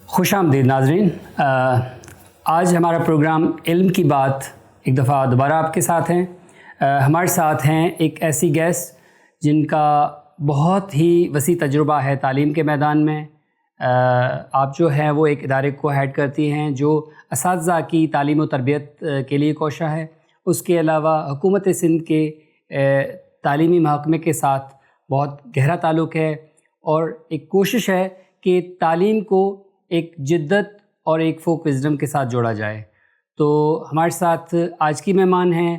خوش آمدید ناظرین. آج ہمارا پروگرام علم کی بات ایک دفعہ دوبارہ آپ کے ساتھ ہیں. ہمارے ساتھ ہیں ایک ایسی گیسٹ جن کا بہت ہی وسیع تجربہ ہے تعلیم کے میدان میں. آپ جو ہیں وہ ایک ادارے کو ہیڈ کرتی ہیں جو اساتذہ کی تعلیم و تربیت کے لیے کوشاں ہے. اس کے علاوہ حکومت سندھ کے تعلیمی محکمے کے ساتھ بہت گہرا تعلق ہے اور ایک کوشش ہے کہ تعلیم کو ایک جدت اور ایک فوک وزڈم کے ساتھ جوڑا جائے. تو ہمارے ساتھ آج کی مہمان ہیں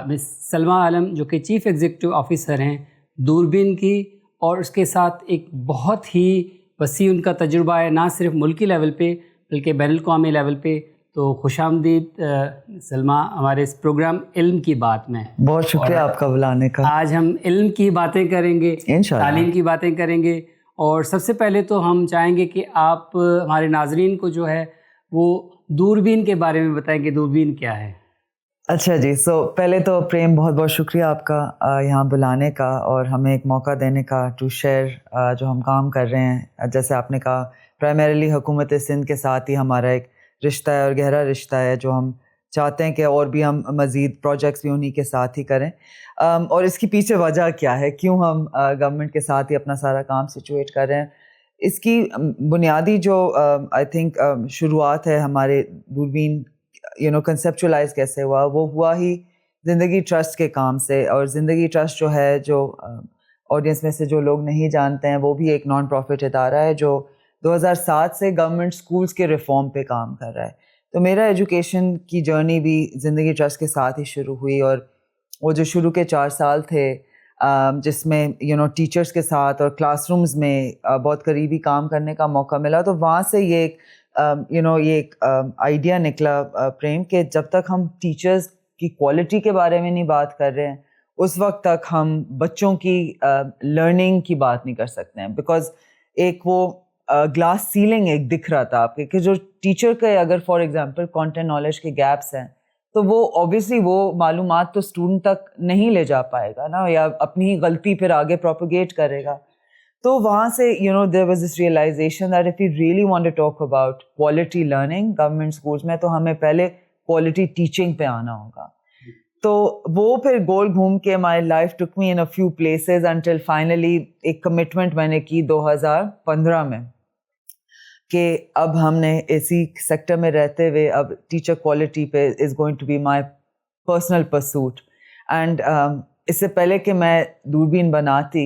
مس سلمیٰ عالم جو کہ چیف ایگزیکٹو آفیسر ہیں دوربین کی, اور اس کے ساتھ ایک بہت ہی وسیع ان کا تجربہ ہے نہ صرف ملکی لیول پہ بلکہ بین الاقوامی لیول پہ. تو خوش آمدید سلمیٰ ہمارے اس پروگرام علم کی بات میں. بہت شکریہ آپ کا بلانے کا. آج ہم علم کی باتیں کریں گے, انشاءاللہ تعلیم کی باتیں کریں گے, اور سب سے پہلے تو ہم چاہیں گے کہ آپ ہمارے ناظرین کو جو ہے وہ دوربین کے بارے میں بتائیں کہ دوربین کیا ہے. اچھا جی, پہلے تو پریم بہت بہت شکریہ آپ کا یہاں بلانے کا اور ہمیں ایک موقع دینے کا ٹو شیئر جو ہم کام کر رہے ہیں. جیسے آپ نے کہا پرائمریلی حکومت سندھ کے ساتھ ہی ہمارا ایک رشتہ ہے اور گہرا رشتہ ہے جو ہم چاہتے ہیں کہ اور بھی ہم مزید پروجیکٹس بھی انہی کے ساتھ ہی کریں. اور اس کی پیچھے وجہ کیا ہے, کیوں ہم گورنمنٹ کے ساتھ ہی اپنا سارا کام سچویٹ کر رہے ہیں. اس کی بنیادی جو آئی تھنک شروعات ہے ہمارے دوربین کنسیپچولائز کیسے ہوا, وہ ہوا ہی زندگی ٹرسٹ کے کام سے. اور زندگی ٹرسٹ جو ہے, جو آڈینس میں سے جو لوگ نہیں جانتے ہیں, وہ بھی ایک نان پروفٹ ادارہ ہے جو 2007 سے گورنمنٹ اسکولس کے ریفارم پہ کام کر رہا ہے. تو میرا ایجوکیشن کی جرنی بھی زندگی ٹرسٹ کے ساتھ ہی شروع ہوئی, اور وہ جو شروع کے 4 سال تھے جس میں ٹیچرس کے ساتھ اور کلاس رومز میں بہت قریبی کام کرنے کا موقع ملا, تو وہاں سے یہ ایک آئیڈیا نکلا پریم کہ جب تک ہم ٹیچرز کی کوالٹی کے بارے میں نہیں بات کر رہے ہیں اس وقت تک ہم بچوں کی لرننگ کی بات نہیں کر سکتے ہیں. بیکاز ایک وہ گلاس سیلنگ ایک دکھ رہا تھا آپ کے کہ جو ٹیچر کے اگر فار ایگزامپل کانٹینٹ نالج کے گیپس ہیں تو وہ اوبیسلی وہ معلومات تو اسٹوڈنٹ تک نہیں لے جا پائے گا نا, یا اپنی غلطی پھر آگے پروپیگیٹ کرے گا. تو وہاں سے there was this realization that if we really want to talk about quality learning government schools میں تو ہمیں پہلے quality teaching پہ آنا ہوگا. تو وہ پھر گول گھوم کے my life took me in a few places until finally ایک commitment میں نے کی 2015 میں کہ اب ہم نے اسی سیکٹر میں رہتے ہوئے اب ٹیچر کوالٹی پہ is going to be my personal pursuit. And اس سے پہلے کہ میں دوربین بناتی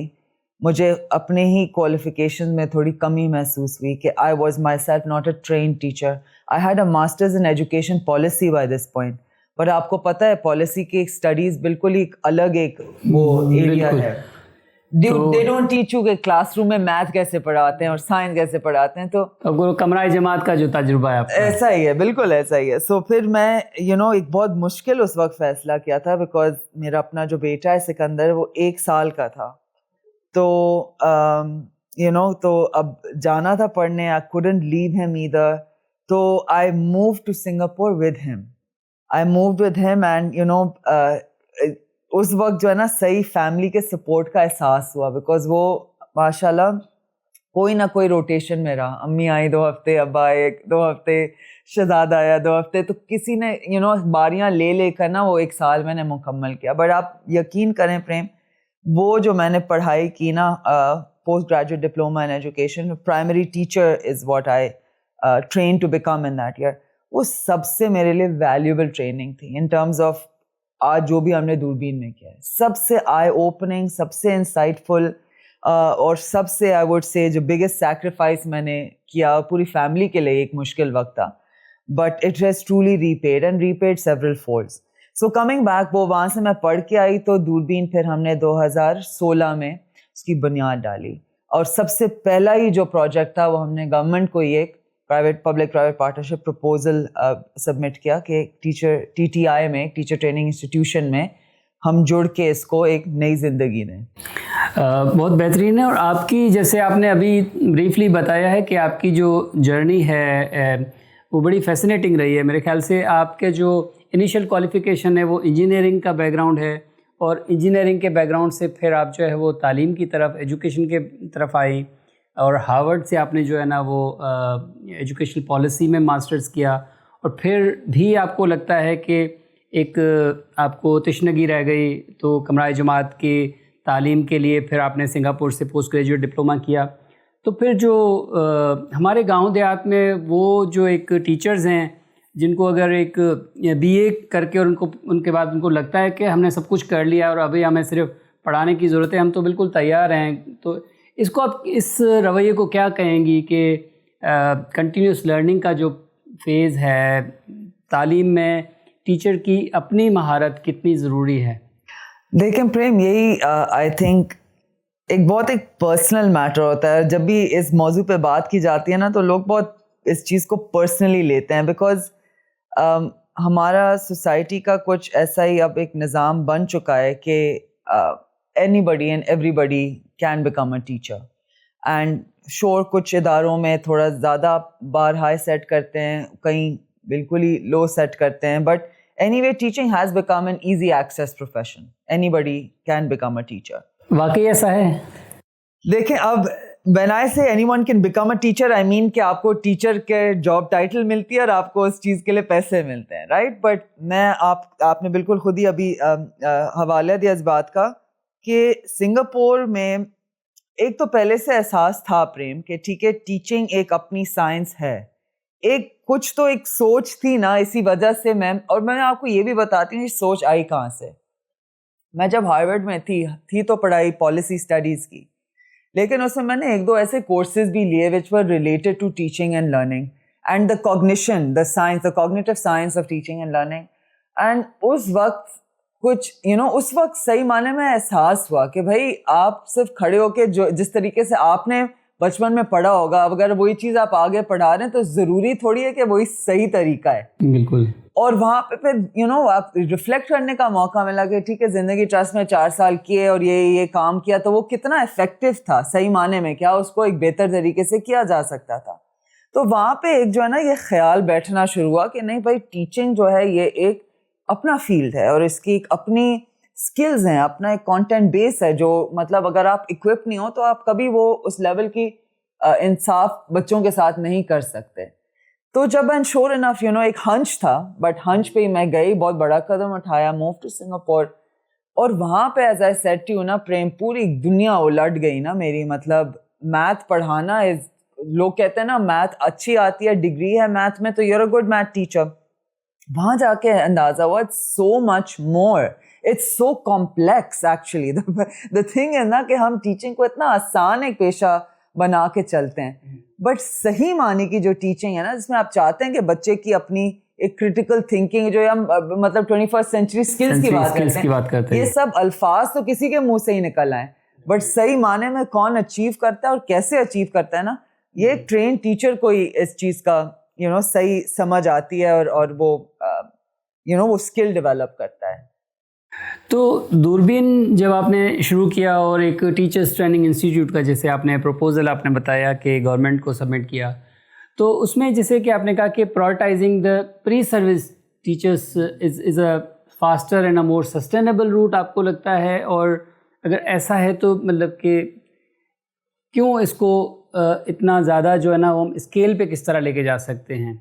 مجھے اپنے ہی کوالیفیکیشن میں تھوڑی کمی محسوس ہوئی کہ I was myself not a trained teacher. I had a masters in education policy by this point, پر آپ کو پتہ ہے پالیسی کی اسٹڈیز بالکل ہی الگ ایک وہ ایریا ہے. They don't teach you کہ کلاس روم میں میتھ کیسے پڑھاتے ہیں اور سائنس کیسے پڑھاتے ہیں. تو کمرہ جماعت کا جو تجربہ ہے ایسا ہی ہے, بالکل ایسا ہی ہے. سو پھر میں ایک بہت مشکل اس وقت فیصلہ کیا تھا بیکاز میرا اپنا جو بیٹا ہے سکندر وہ 1 سال کا تھا. تو تو اب جانا تھا پڑھنے, I couldn't leave him either. تو I moved to Singapore with him. And اس وقت جو ہے نا صحیح فیملی کے سپورٹ کا احساس ہوا بیکاز وہ ماشاء اللہ کوئی نہ کوئی روٹیشن میں رہا. امی آئی 2 ہفتے, ابا آئے 2 ہفتے, شہزاد آیا 2 ہفتے, تو کسی نے باریاں لے کر نا وہ 1 سال میں نے مکمل کیا. بٹ آپ یقین کریں پریم, وہ جو میں نے پڑھائی کی نا post graduate diploma in education, primary teacher is what I train to become in that year, وہ سب سے میرے لیے ویلیوبل ٹریننگ تھی ان ٹرمز آف آج جو بھی ہم نے دوربین میں کیا ہے. سب سے آئی اوپننگ, سب سے انسائٹ فل, اور سب سے آئی ووڈ سے جو بگیسٹ سیکریفائس میں نے کیا پوری فیملی کے لیے. ایک مشکل وقت تھا but it has truly rapid and rapid several folds. So coming back, وہ وہاں سے میں پڑھ کے آئی تو دوربین پھر ہم نے 2016 میں اس کی بنیاد ڈالی. اور سب سے پہلا ہی جو پروجیکٹ تھا وہ ہم نے گورنمنٹ کو یہ ایک public private partnership proposal submit کیا کہ ٹیچر TTI میں ٹیچر ٹریننگ انسٹیٹیوشن میں ہم جڑ کے اس کو ایک نئی زندگی دیں. بہت بہترین ہے. اور آپ کی جیسے آپ نے ابھی بریفلی بتایا ہے کہ آپ کی جو جرنی ہے وہ بڑی فیسنیٹنگ رہی ہے. میرے خیال سے آپ کے جو انیشیل کوالیفیکیشن ہے وہ انجینئرنگ کا بیک گراؤنڈ ہے, اور انجینئرنگ کے بیک گراؤنڈ سے پھر آپ جو ہے وہ تعلیم کی طرف, ایجوکیشن کے طرف آئی. اور ہارورڈ سے آپ نے جو ہے نا وہ ایجوکیشنل پالیسی میں ماسٹرز کیا, اور پھر بھی آپ کو لگتا ہے کہ ایک آپ کو تشنگی رہ گئی تو کمرہ جماعت کی تعلیم کے لیے پھر آپ نے سنگاپور سے پوسٹ گریجویٹ ڈپلومہ کیا. تو پھر جو ہمارے گاؤں دیہات میں وہ جو ایک ٹیچرز ہیں جن کو اگر ایک بی اے کر کے اور ان کے بعد ان کو لگتا ہے کہ ہم نے سب کچھ کر لیا اور ابھی ہمیں صرف پڑھانے کی ضرورت ہے, ہم تو بالکل تیار ہیں, تو اس کو آپ اس رویے کو کیا کہیں گی کہ کنٹینیوس لرننگ کا جو فیز ہے تعلیم میں ٹیچر کی اپنی مہارت کتنی ضروری ہے؟ دیکھیں پریم, یہی آئی تھنک ایک بہت پرسنل میٹر ہوتا ہے. جب بھی اس موضوع پہ بات کی جاتی ہے نا تو لوگ بہت اس چیز کو پرسنلی لیتے ہیں, بیکاز ہمارا سوسائٹی کا کچھ ایسا ہی اب ایک نظام بن چکا ہے کہ anybody and everybody can become a teacher. And sure کچھ اداروں میں تھوڑا زیادہ بار ہائی سیٹ کرتے ہیں, کہیں بالکل ہی لو سیٹ کرتے ہیں, but anyway teaching has become an easy access profession. Anybody can become a teacher. واقعی ایسا ہے؟ دیکھیں, اب when I say anyone can become a teacher, I mean کہ آپ کو ٹیچر کے جاب ٹائٹل ملتی ہے اور آپ کو اس چیز کے لیے پیسے ملتے ہیں, رائٹ. بٹ میں آپ نے بالکل خود ہی ابھی حوالہ دیا اس بات کا کہ سنگاپور میں ایک تو پہلے سے احساس تھا پریم کہ ٹھیک ہے ٹیچنگ ایک اپنی سائنس ہے, ایک کچھ تو ایک سوچ تھی نا, اسی وجہ سے میں آپ کو یہ بھی بتاتی ہوں یہ سوچ آئی کہاں سے. میں جب ہارورڈ میں تھی تو پڑھائی پالیسی اسٹڈیز کی, لیکن اس میں نے ایک دو ایسے کورسز بھی لیے which were related to teaching and learning and the cognition, the science, the cognitive science of teaching and learning. And اس وقت کچھ اس وقت صحیح معنی میں احساس ہوا کہ بھائی آپ صرف کھڑے ہو کے جو جس طریقے سے آپ نے بچپن میں پڑھا ہوگا, اگر وہی چیز آپ آگے پڑھا رہے ہیں تو ضروری تھوڑی ہے کہ وہی صحیح طریقہ ہے. بالکل. اور وہاں پہ پھر آپ ریفلیکٹ کرنے کا موقع ملا کہ ٹھیک ہے زندگی ٹرسٹ میں 4 سال کیے اور یہ کام کیا تو وہ کتنا افیکٹو تھا صحیح معنی میں, کیا اس کو ایک بہتر طریقے سے کیا جا سکتا تھا. تو وہاں پہ ایک جو ہے نا یہ خیال بیٹھنا شروع ہوا کہ نہیں بھائی ٹیچنگ جو ہے یہ ایک اپنا فیلڈ ہے اور اس کی ایک اپنی اسکلز ہیں, اپنا ایک کانٹینٹ بیس ہے جو مطلب اگر آپ اکوپ نہیں ہو تو آپ کبھی وہ اس لیول کی انصاف بچوں کے ساتھ نہیں کر سکتے. تو جب اینڈ شور انف ایک ہنچ تھا, بٹ ہنچ پہ میں گئی, بہت بڑا قدم اٹھایا, موو ٹو سنگاپور, اور وہاں پہ as I said to you نا پریم پوری دنیا الٹ گئی نا میری. مطلب میتھ پڑھانا لوگ کہتے ہیں نا میتھ اچھی آتی ہے, ڈگری ہے میتھ میں تو you are a good math teacher. وہاں جا کے اندازہ ہوا it's so much more, it's so complex actually. The thing ہے نا کہ ہم ٹیچنگ کو اتنا آسان ایک پیشہ بنا کے چلتے ہیں, بٹ صحیح معنی کی جو ٹیچنگ ہے نا جس میں آپ چاہتے ہیں کہ بچے کی اپنی ایک کریٹیکل تھنکنگ جو ہم مطلب 21st سینچری اسکلس کی بات کرتے ہیں, یہ سب الفاظ تو کسی کے منہ سے ہی نکل آئے, بٹ صحیح معنی میں کون اچیو کرتا ہے اور کیسے اچیو کرتا ہے نا, یہ ایک ٹرین ٹیچر کو ہی اس چیز کا صحیح سمجھ آتی ہے اور وہ وہ اسکل ڈیولپ کرتا ہے. تو دوربین جب آپ نے شروع کیا اور ایک ٹیچرس ٹریننگ انسٹیٹیوٹ کا جیسے آپ نے پروپوزل آپ نے بتایا کہ گورنمنٹ کو سبمٹ کیا, تو اس میں جیسے کہ آپ نے کہا کہ prioritising the pre service teachers is a faster and a more sustainable route آپ کو لگتا ہے, اور اگر ایسا ہے تو مطلب کہ کیوں اس کو اتنا زیادہ جو ہے نا ہم اسکیل پہ کس طرح لے کے جا سکتے ہیں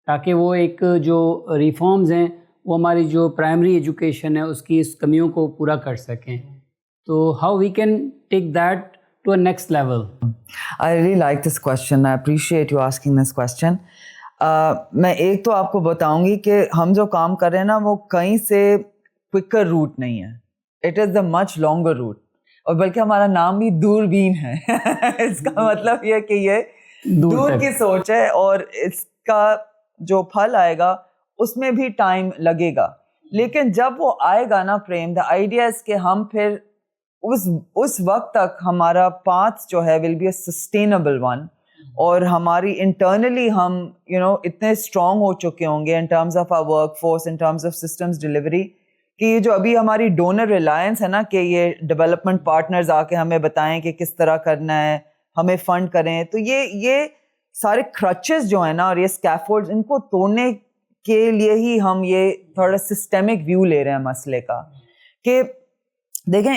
تاکہ وہ ایک جو ریفارمز ہیں وہ ہماری جو پرائمری ایجوکیشن ہے اس کی اس کمیوں کو پورا کر سکیں, تو how we can take that to a next level. I really like this question. I appreciate you asking this question. میں ایک تو آپ کو بتاؤں گی کہ ہم جو کام کر رہے ہیں نا وہ کہیں سے کوئکر روٹ نہیں ہے, it is the much longer route, اور بلکہ ہمارا نام بھی دوربین ہے. اس کا مطلب یہ کہ یہ دور کی سوچ ہے اور اس کا جو پھل آئے گا اس میں بھی ٹائم لگے گا, لیکن جب وہ آئے گا نا پریم, دا آئیڈیا ہے کہ ہم پھر اس وقت تک ہمارا پاتھ جو ہے will be a sustainable one, اور ہماری انٹرنلی ہم اتنے اسٹرانگ ہو چکے ہوں گے in terms of our workforce, in terms of systems delivery, کہ یہ جو ابھی ہماری ڈونر ریلائنس ہے نا کہ یہ ڈیولپمنٹ پارٹنرز آ کے ہمیں بتائیں کہ کس طرح کرنا ہے, ہمیں فنڈ کریں, تو یہ سارے کرچز جو ہیں نا اور یہ اسکیفولڈ ان کو توڑنے کے لیے ہی ہم یہ تھوڑا سسٹمک ویو لے رہے ہیں مسئلے کا. کہ دیکھیں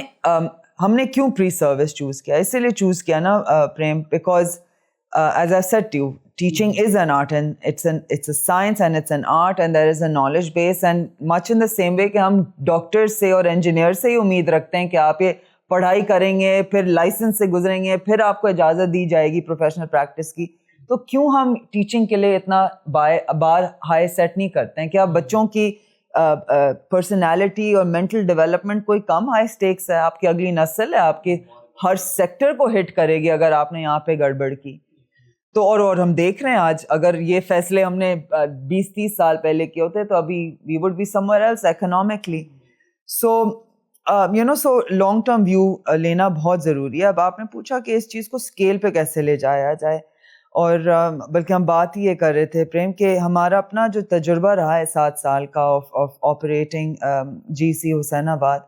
ہم نے کیوں پری سروس چوز کیا؟ اسی لیے چوز کیا نا Prem, because as I said to you, teaching is an art and it's a science and it's an art and there is a knowledge base, and much in the same way کہ ہم doctor سے اور engineer سے ہی امید رکھتے ہیں کہ آپ یہ پڑھائی کریں گے, پھر لائسنس سے گزریں گے, پھر آپ کو اجازت دی جائے گی پروفیشنل پریکٹس کی, تو کیوں ہم ٹیچنگ کے لیے اتنا بار ہائی سیٹ نہیں کرتے ہیں کہ آپ بچوں کی پرسنالٹی اور مینٹل ڈیولپمنٹ کوئی کم ہائی سٹیکس ہے؟ آپ کی اگلی نسل ہے, آپ کے ہر سیکٹر کو ہٹ کرے گی اگر آپ نے یہاں پہ گڑبڑ کی. تو اور ہم دیکھ رہے ہیں آج, اگر یہ فیصلے ہم نے 20-30 سال پہلے کیے ہوتے تو ابھی we would be somewhere else economically. So long term view لینا بہت ضروری ہے. اب آپ نے پوچھا کہ اس چیز کو اسکیل پہ کیسے لے جایا جائے, اور بلکہ ہم بات ہی یہ کر رہے تھے پریم کہ ہمارا اپنا جو تجربہ رہا ہے 7 سال کا آف آپریٹنگ GC حسین آباد,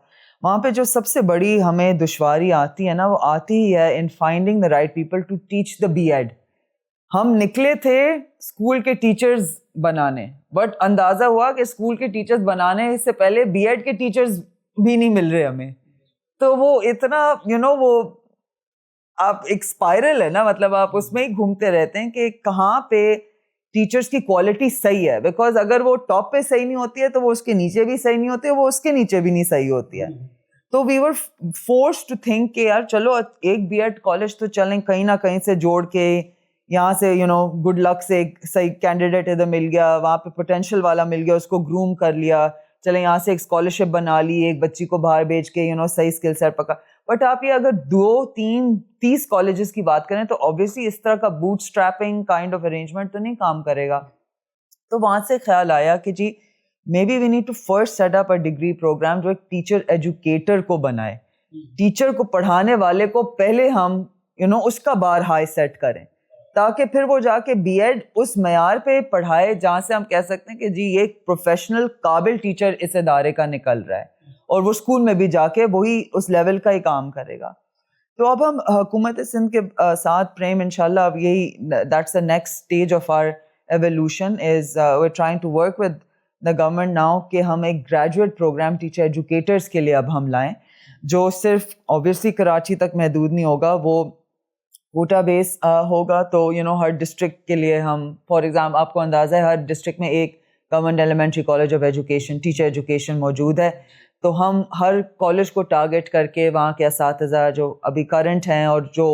وہاں پہ جو سب سے بڑی ہمیں دشواری آتی ہے نا, وہ آتی ہی ہے in finding the right people to teach the B.Ed. ہم نکلے تھے اسکول کے ٹیچرز بنانے, بٹ اندازہ ہوا کہ اسکول کے ٹیچرز بنانے سے پہلے B.Ed کے ٹیچرز بھی نہیں مل رہے ہمیں. تو وہ اتنا وہ آپ ایک اسپائرل ہے نا, مطلب آپ اس میں ہی گھومتے رہتے ہیں کہ کہاں پہ ٹیچرز کی کوالٹی صحیح ہے, بیکاز اگر وہ ٹاپ پہ صحیح نہیں ہوتی ہے تو وہ اس کے نیچے بھی صحیح نہیں ہوتی ہے, وہ اس کے نیچے بھی نہیں صحیح ہوتی ہے. تو وی ور فورس ٹو تھنک کہ یار چلو ایک B.Ed کالج تو چلیں کہیں نہ کہیں سے جوڑ کے, یہاں سے گڈ لک سے ایک صحیح کینڈیڈیٹ ادھر مل گیا, وہاں پہ پوٹینشیل والا مل گیا, اس کو گروم کر لیا, چلیں یہاں سے ایک اسکالرشپ بنا لی, ایک بچی کو باہر بھیج کے صحیح اسکل سیٹ پکا. بٹ آپ یہ اگر 2-3-30 کالجز کی بات کریں تو آبویسلی اس طرح کا bootstrapping kind of arrangement تو نہیں کام کرے گا. تو وہاں سے خیال آیا کہ جی may be we need to first set up a degree programme جو ایک ٹیچر ایجوکیٹر کو بنائے, ٹیچر کو پڑھانے والے کو پہلے ہم اس کا بار ہائی سیٹ کریں, تاکہ پھر وہ جا کے B.Ed اس معیار پہ پڑھائے جہاں سے ہم کہہ سکتے ہیں کہ جی یہ ایک پروفیشنل قابل ٹیچر اس ادارے کا نکل رہا ہے, اور وہ اسکول میں بھی جا کے وہی اس لیول کا ہی کام کرے گا. تو اب ہم حکومت سندھ کے ساتھ پریم انشاءاللہ اب یہی that's the next stage of our evolution as we are trying to work with the government now کہ ہم ایک گریجویٹ پروگرام ٹیچر ایجوکیٹرس کے لیے اب ہم لائیں, جو صرف آبویسلی کراچی تک محدود نہیں ہوگا, وہ کوٹا بیس ہوگا. تو ہر ڈسٹرکٹ کے لیے ہم فار ایگزامپل آپ کو اندازہ ہے ہر ڈسٹرکٹ میں ایک government elementary college of education teacher education موجود ہے. تو ہم ہر کالج کو ٹارگیٹ کر کے وہاں کے اساتذہ جو ابھی کرنٹ ہیں اور جو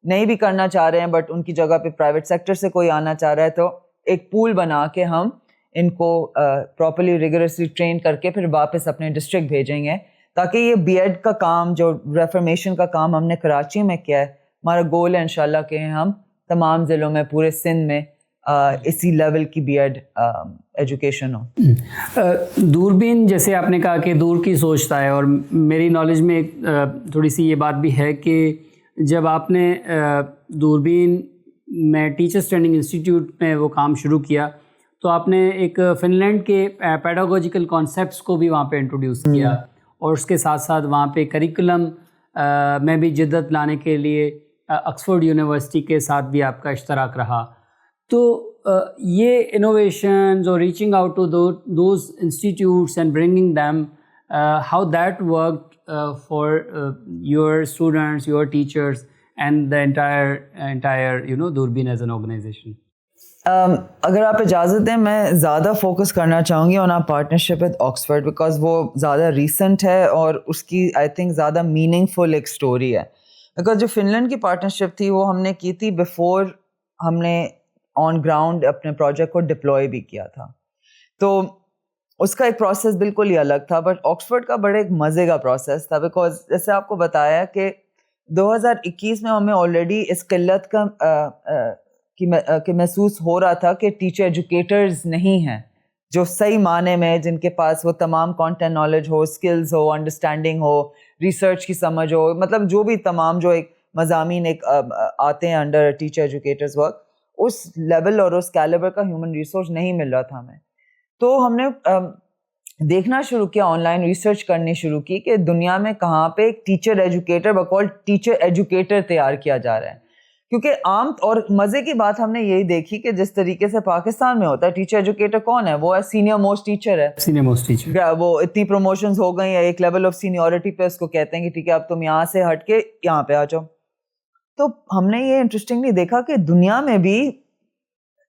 نہیں بھی کرنا چاہ رہے ہیں بٹ ان کی جگہ پہ پرائیویٹ سیکٹر سے کوئی آنا چاہ رہا ہے, تو ایک پول بنا کے ہم ان کو پراپرلی ریگولرسلی ٹرین کر کے پھر واپس اپنے ڈسٹرکٹ بھیجیں گے, تاکہ یہ B.Ed کا کام جو ریفارمیشن کا کام ہم نے کراچی میں کیا ہے, ہمارا گول ہے انشاءاللہ کہ ہم تمام ضلعوں میں پورے سندھ میں اسی لیول کی B.Ed ایجوکیشن ہو. دوربین جیسے آپ نے کہا کہ دور کی سوچتا ہے, اور میری نالج میں تھوڑی سی یہ بات بھی ہے کہ جب آپ نے دوربین میں ٹیچرس ٹریننگ انسٹیٹیوٹ میں وہ کام شروع کیا تو آپ نے ایک فن لینڈ کے پیڈاگوجیکل کانسیپٹس کو بھی وہاں پہ انٹروڈیوس کیا, اور اس کے ساتھ ساتھ وہاں پہ کریکولم میں بھی جدت لانے کے لیے آکسفورڈ یونیورسٹی کے ساتھ بھی آپ کا اشتراک رہا. تو یہ انوویشنز اور reaching out to those institutes and bringing them, how that worked for your students, your teachers and the entire Durbeen as an organisation. اگر آپ اجازت دیں میں زیادہ فوکس کرنا چاہوں گی آن are partnership with Oxford, because وہ زیادہ ریسنٹ ہے اور اس کی آئی تھنک زیادہ میننگ فل ایک اسٹوری ہے. بیکاز جو فن لینڈ کی پارٹنرشپ تھی وہ ہم نے کی تھی بفور ہم نے آن گراؤنڈ اپنے پروجیکٹ کو ڈپلوائے بھی کیا تھا, تو اس کا ایک پروسیس بالکل ہی الگ تھا. بٹ آکسفورڈ کا بڑے ایک مزے کا پروسیس تھا, بیکاز جیسے آپ کو بتایا کہ 2021 میں ہمیں آلریڈی اس قلت کا کہ محسوس ہو رہا تھا کہ ٹیچر ایجوکیٹرز نہیں ہیں جو صحیح معنی میں جن کے پاس وہ تمام کانٹینٹ نالج ہو, اسکلز ہو, انڈرسٹینڈنگ ہو, ریسرچ کی سمجھ ہو, مطلب جو بھی تمام جو ایک مضامین ایک آتے ہیں انڈر ٹیچر ایجوکیٹرز ورک, اس لیول اور اس کیلیبر کا ہیومن ریسورس نہیں مل رہا تھا ہمیں. تو ہم نے دیکھنا شروع کیا, آن لائن ریسرچ کرنی شروع کی کہ دنیا میں کہاں پہ ایک ٹیچر ایجوکیٹر بقول ٹیچر ایجوکیٹر تیار کیا جا رہا ہے. کیونکہ عام اور مزے کی بات ہم نے یہی دیکھی کہ جس طریقے سے پاکستان میں ہوتا ہے ٹیچر ایجوکیٹر کون ہے, وہ ہے سینئر موسٹ ٹیچر ہے, سینئر موسٹ ٹیچر. وہ اتنی پروموشنز ہو گئی, ایک لیول آف سینیورٹی پہ اس کو کہتے ہیں کہ ٹھیک ہے اب تم یہاں سے ہٹ کے یہاں پہ آ جاؤ. تو ہم نے یہ انٹرسٹنگلی دیکھا کہ دنیا میں بھی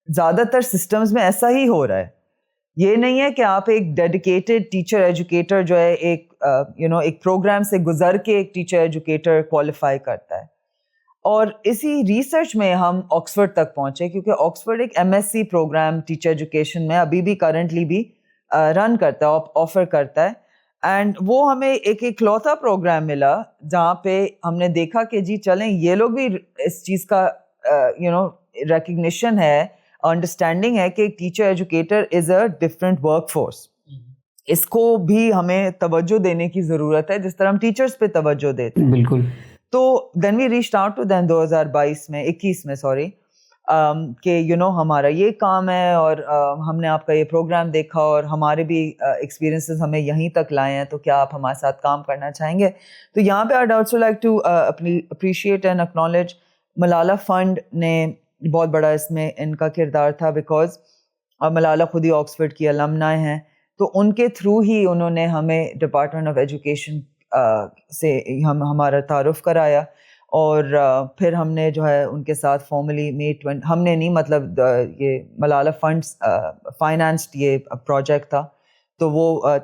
زیادہ تر سسٹمز میں ایسا ہی ہو رہا ہے. یہ نہیں ہے کہ آپ ایک ڈیڈیکیٹڈ ٹیچر ایجوکیٹر جو ہے ایک ایک پروگرام سے گزر کے ایک ٹیچر ایجوکیٹر کوالیفائی کرتا ہے. اور اسی ریسرچ میں ہم آکسفورڈ تک پہنچے, کیونکہ آکسفورڈ ایک MSc پروگرام ٹیچر ایجوکیشن میں ابھی بھی کرنٹلی بھی رن کرتا ہے, آفر کرتا ہے. اینڈ وہ ہمیں ایک اکلوتا پروگرام ملا جہاں پہ ہم نے دیکھا کہ جی چلیں یہ لوگ بھی اس چیز کا ریکگنیشن ہے, انڈرسٹینڈنگ ہے کہ ایک teacher educator is a different workforce. اس کو بھی ہمیں توجہ دینے کی ضرورت ہے جس طرح ہم ٹیچرز پہ توجہ دیتے ہیں. بالکل. تو دین وی ریچ آؤٹ ٹو دین 2021 میں کہ ہمارا یہ کام ہے اور ہم نے آپ کا یہ پروگرام دیکھا اور ہمارے بھی ایکسپیرینسز ہمیں یہیں تک لائے ہیں, تو کیا آپ ہمارے ساتھ کام کرنا چاہیں گے. تو یہاں پہ I also like to appreciate and acknowledge Malala Fund نے بہت بڑا اس میں ان کا کردار تھا, بیکاز ملالہ خود ہی آکسفورڈ کی المنائی ہیں, تو ان کے تھرو ہی انہوں نے ہمیں ڈپارٹمنٹ آف ایجوکیشن سے ہمارا تعارف کرایا. اور پھر ہم نے جو ہے ان کے ساتھ فارملی ہم نے نہیں مطلب یہ ملالہ فنڈس فائنانسڈ یہ پروجیکٹ تھا, تو وہ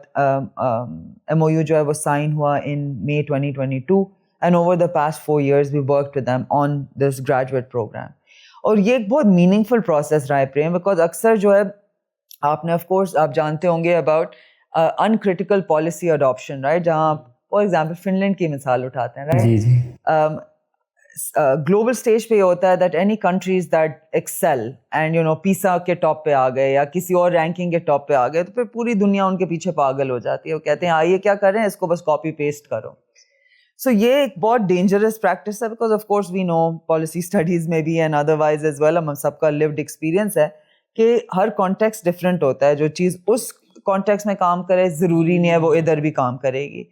MOU جو ہے وہ سائن ہوا ان May 2022 and over the past 4 years we worked with them on this graduate program. اور یہ ایک بہت میننگ فل پروسیس رہا ہے پریم, بیکاز اکثر جو ہے آپ نے آف کورس آپ جانتے ہوں گے اباؤٹ انکریٹیکل پالیسی اڈاپشن, رائٹ, جہاں فار ایگزامپل فن لینڈ کی مثال اٹھاتے ہیں, رائٹ. گلوبل اسٹیج پہ یہ ہوتا ہے that any countries that excel and PISA کے ٹاپ پہ آ گئے یا کسی اور رینکنگ کے ٹاپ پہ آ گئے, تو پھر پوری دنیا ان کے پیچھے پاگل ہو جاتی ہے. وہ کہتے ہیں آئیے کیا کر رہے ہیں, اس کو بس کاپی پیسٹ کرو. سو یہ ایک بہت ڈینجرس پریکٹس ہے, because of course we know policy studies میں بھی اینڈ ادروائز ایز ویل, ہم سب کا لیوڈ ایکسپیرینس ہے کہ ہر کانٹیکسٹ ڈفرینٹ ہوتا ہے. جو چیز اس کانٹیکسٹ میں کام کرے ضروری نہیں ہے وہ ادھر بھی کام کرے گی.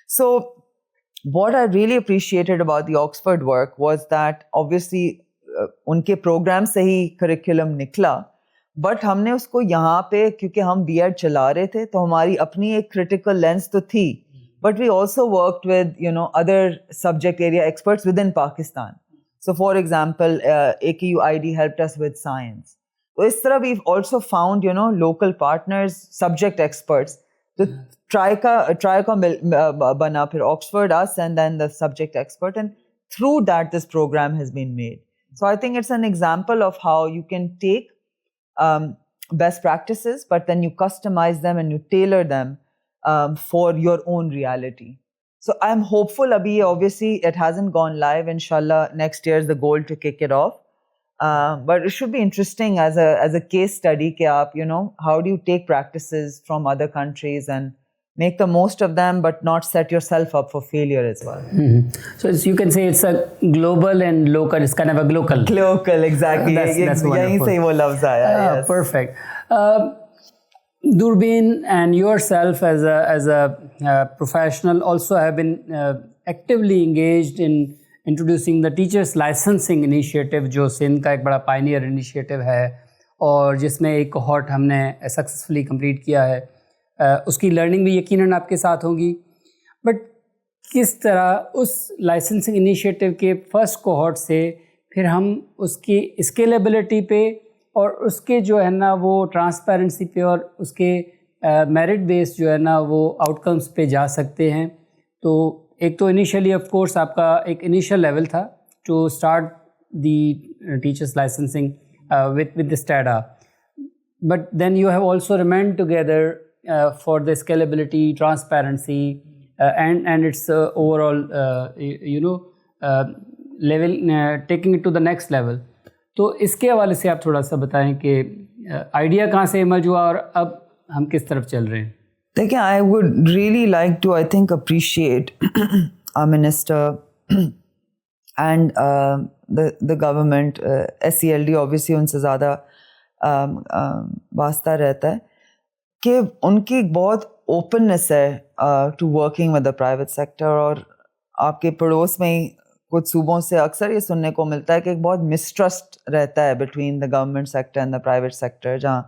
سو what I really appreciated about the Oxford work was that obviously ان کے پروگرام سے ہی کریکولم نکلا, بٹ ہم نے اس کو یہاں پہ کیونکہ ہم B.Ed چلا رہے تھے تو ہماری اپنی ایک کریٹیکل لینس تو تھی, but we also worked with other subject area experts with in Pakistan. So for example AKUID helped us with science. تو اس طرح we've also found local partners, subject experts. تو ٹرائی کا بنا پھر Oxford us and then the subject expert, and through that this program has been made. So I think it's an example of how you can take best practices but then you customize them and you tailor them for your own reality. So I'm hopeful abhi obviously it hasn't gone live, inshallah next year is the goal to kick it off. But it should be interesting as a case study کہ آپ how do you take practices from other countries and make the most of them but not set yourself up for failure as well. So you can say it's a global and local, it's kind of a local exactly. That's yahin se wo lafz aaya. Yes. Perfect. Durbin and yourself as a professional also have been actively engaged in introducing the teachers licensing initiative, جو سندھ کا ایک بڑا pioneer initiative ہے اور جس میں ایک cohort ہم نے سکسیزفلی کمپلیٹ کیا ہے. اس کی لرننگ بھی یقیناً آپ کے ساتھ ہوگی, بٹ کس طرح اس لائسنسنگ انیشیٹو کے فرسٹ کوہورٹ سے پھر ہم اس کی اسکیلیبلٹی پہ اور اس کے جو ہے نا وہ ٹرانسپیرنسی پہ اور اس کے میرٹ بیس جو ہے نا وہ آؤٹ کمس پہ جا سکتے ہیں. تو ایک تو انیشیلی آف کورس آپ کا ایک انیشیل لیول تھا to start the teachers licensing with the STADA, but then you have also remained together for the scalability, transparency, and its overall level, taking it to the next level. تو اس کے حوالے سے آپ تھوڑا سا بتائیں کہ آئیڈیا کہاں سے ایمرج ہوا اور اب ہم کس طرف چل رہے ہیں. دیکھیں, I would really like to, I think, appreciate our minister and the government. SCLD obviously ان سے زیادہ واسطہ رہتا ہے کہ ان کی بہت اوپننس ہے to working with the private sector. اور آپ کے پڑوس میں ہی کچھ صوبوں سے اکثر یہ سننے کو ملتا ہے کہ ایک بہت مسٹرسٹ رہتا ہے between the government sector and the private sector, جہاں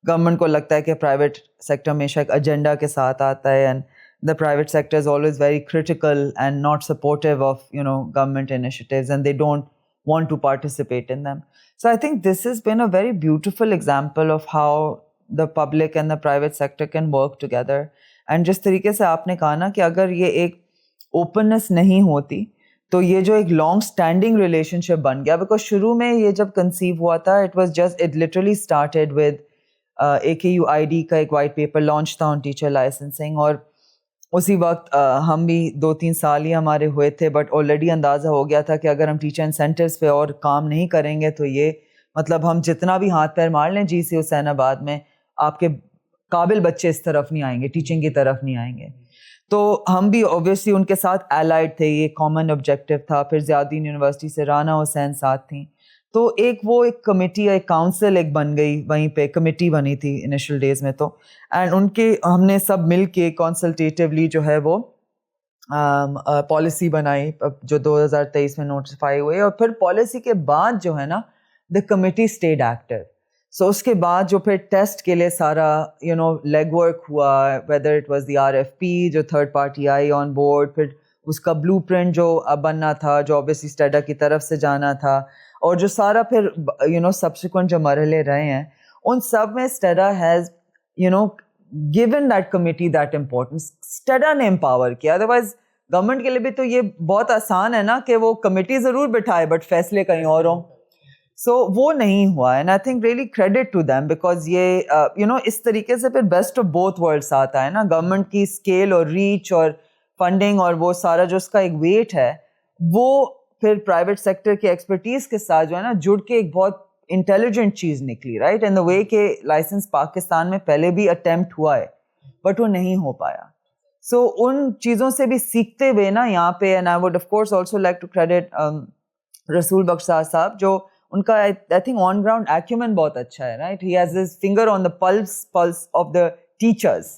گورنمنٹ کو لگتا ہے کہ پرائیویٹ سیکٹر ہمیشہ ایک ایجنڈا کے ساتھ آتا ہے, and the private sector is always very critical and not supportive of, you know, government initiatives, and they don't want to participate in them. So I think this has been a very beautiful example of how the public and the private sector can work together. And جس طریقے سے آپ نے کہا نا کہ اگر یہ ایک openness نہیں ہوتی تو یہ جو ایک لانگ اسٹینڈنگ ریلیشن شپ بن گیا, بیکاز شروع میں یہ جب کنسیو ہوا تھا it literally started with AKUID کا ایک وائٹ پیپر لانچ تھا on teacher licensing, اور اسی وقت ہم بھی 2-3 سال ہی ہمارے ہوئے تھے, بٹ آلریڈی اندازہ ہو گیا تھا کہ اگر ہم ٹیچر انسینٹیوز پہ اور کام نہیں کریں گے تو یہ مطلب ہم جتنا بھی ہاتھ پیر مار لیں جی سی حسین آباد میں, آپ کے قابل بچے اس طرف نہیں آئیں گے, ٹیچنگ کی طرف نہیں آئیں گے. تو ہم بھی اوبیسلی ان کے ساتھ الائڈ تھے, یہ کامن آبجیکٹیو تھا. پھر ضیاء الدین یونیورسٹی سے رانا حسین ساتھ تھیں, تو ایک کمیٹی, ایک کاؤنسل ایک بن گئی, وہیں پہ کمیٹی بنی تھی انیشل ڈیز میں. تو اینڈ ان کے ہم نے سب مل کے کنسلٹیٹیولی جو ہے وہ پالیسی بنائی جو 2023 میں نوٹیفائی ہوئی, اور پھر پالیسی کے بعد جو ہے نا دا کمیٹی اسٹیڈ ایکٹیو. سو اس کے بعد جو پھر ٹیسٹ کے لیے سارا لیگ ورک ہوا, whether it was the RFP جو third party I on board, پھر اس کا بلو پرنٹ جو بننا تھا جو اوبیسلی اسٹیڈا کی طرف سے جانا تھا, اور جو سارا پھر سبسیکوینٹ جو مرحلے رہے ہیں ان سب میں STEDA has given that committee that importance. STEDA نے امپاور کیا. ادروائز گورنمنٹ کے لیے بھی تو یہ بہت آسان ہے نا کہ وہ کمیٹی ضرور بٹھائے بٹ فیصلے کہیں اور ہوں. سو وہ نہیں ہوا, and I think really credit to them, because یہ اس طریقے سے پھر بیسٹ آف بوتھ ورلڈس آتا ہے نا. گورنمنٹ کی اسکیل اور ریچ اور فنڈنگ اور وہ سارا جو اس کا ایک ویٹ ہے وہ پھر پرائیویٹ سیکٹر کی ایکسپرٹیز کے ساتھ جو ہے نا جڑ کے ایک بہت انٹیلیجنٹ چیز نکلی, رائٹ, ان دا وے کہ لائسنس پاکستان میں پہلے بھی اٹیمپٹ ہوا ہے بٹ وہ نہیں ہو پایا. سو ان چیزوں سے بھی سیکھتے ہوئے نا یہاں پہ, and I would of course also like to credit Rasool Bakhshar صاحب, جو ان کا آئی تھنک آن گراؤنڈ ایکیومن بہت اچھا ہے, right. He has his finger on the plus of the teachers.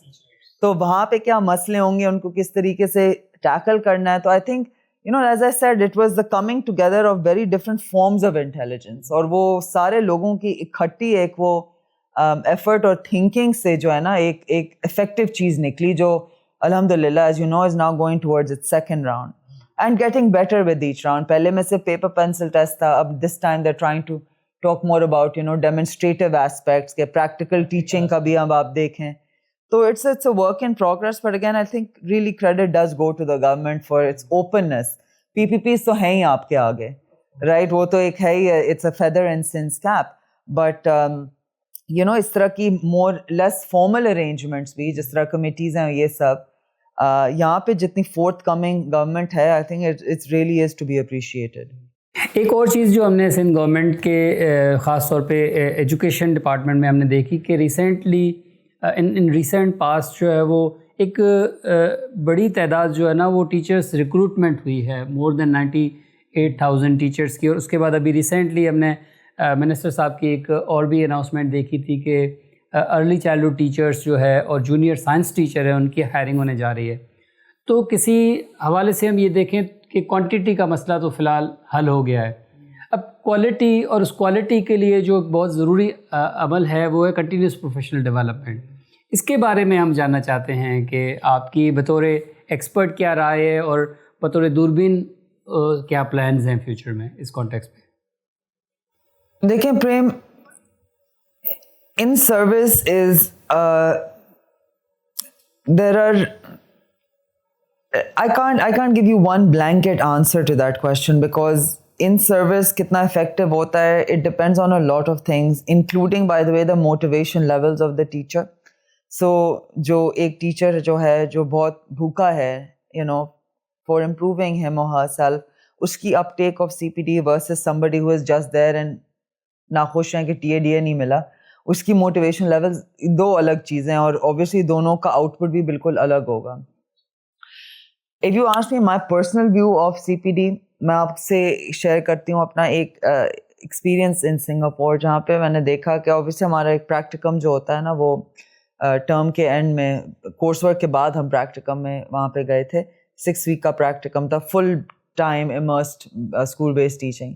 تو وہاں پہ کیا مسئلے ہوں گے, ان کو کس طریقے سے ٹیکل کرنا ہے. تو I think as I said, it was the coming together of very different forms of intelligence, اور وہ سارے لوگوں کی اکٹھی ایک وہ ایفرٹ اور تھنکنگ سے جو ہے نا ایک افیکٹو چیز نکلی, جو الحمدللہ as you know is now going towards its second round and getting better with each round. پہلے میں سے پیپر پینسل ٹیسٹ تھا, اب this time they're trying to talk more about demonstrative aspects کے practical teaching کا بھی اب آپ دیکھیں. So it's a work in progress, but again I think really credit does go to the government for its openness. PPPs تو ہیں ہی آپ کے آگے, right, وہ تو ایک ہے ہی, it's a feather in Sin's cap, but اس طرح کی more less formal arrangements بھی جس طرح کمیٹیز ہیں یہ سب یہاں پہ جتنی فورتھ کمنگ گورنمنٹ ہے, I think it really is to be appreciated. ایک اور چیز جو ہم نے سندھ گورنمنٹ کے خاص طور پہ ایجوکیشن ڈپارٹمنٹ میں ہم نے دیکھی کہ ریسنٹلی ان ریسنٹ پاسٹ جو ہے وہ ایک بڑی تعداد جو ہے نا وہ ٹیچرس ریکروٹمنٹ ہوئی ہے, مور دین 98,000 ٹیچرس کی. اور اس کے بعد ابھی ریسنٹلی ہم نے منسٹر صاحب کی ایک اور بھی اناؤنسمنٹ دیکھی تھی کہ ارلی چائلڈہڈ ٹیچرس جو ہے اور جونیئر سائنس ٹیچر ہے ان کی ہائرنگ ہونے جا رہی ہے. تو کسی حوالے سے ہم یہ دیکھیں کہ کوانٹٹی کا مسئلہ تو فی الحال حل ہو گیا ہے. اب کوالٹی, اور اس کوالٹی کے لیے جو بہت ضروری عمل ہے وہ ہے کنٹینیوس پروفیشنل ڈیولپمنٹ. اس کے بارے میں ہم جاننا چاہتے ہیں کہ آپ کی بطور ایکسپرٹ کیا رائے ہے اور بطور دوربین کیا پلانز ہیں فیوچر میں اس کانٹیکسٹ میں. دیکھیں Prem, in service is there are I can't give you one blanket answer to that question, because in service کتنا effective ہوتا ہے it depends on a lot of things, including by the way the motivation levels of the teacher. So جو ایک teacher جو ہے جو بہت بھوکا ہے for improving him or herself, اس کی uptake of CPD versus somebody who is just there and ناخوش ہیں کہ TADA نہیں ملا, اس کی موٹیویشن لیولز دو الگ چیزیں, اور obviously دونوں کا آؤٹ پٹ بھی بالکل الگ ہوگا. If you ask me my personal view of CPD, میں آپ سے شیئر کرتی ہوں اپنا ایک ایکسپیرئنس ان سنگاپور, جہاں پہ میں نے دیکھا کہ obviously ہمارا ایک پریکٹیکم جو ہوتا ہے نا وہ ٹرم کے اینڈ میں کورس ورک کے بعد ہم پریکٹیکم میں وہاں پہ گئے تھے. 6 ویک کا پریکٹیکم تھا, فل time immersed school based teaching.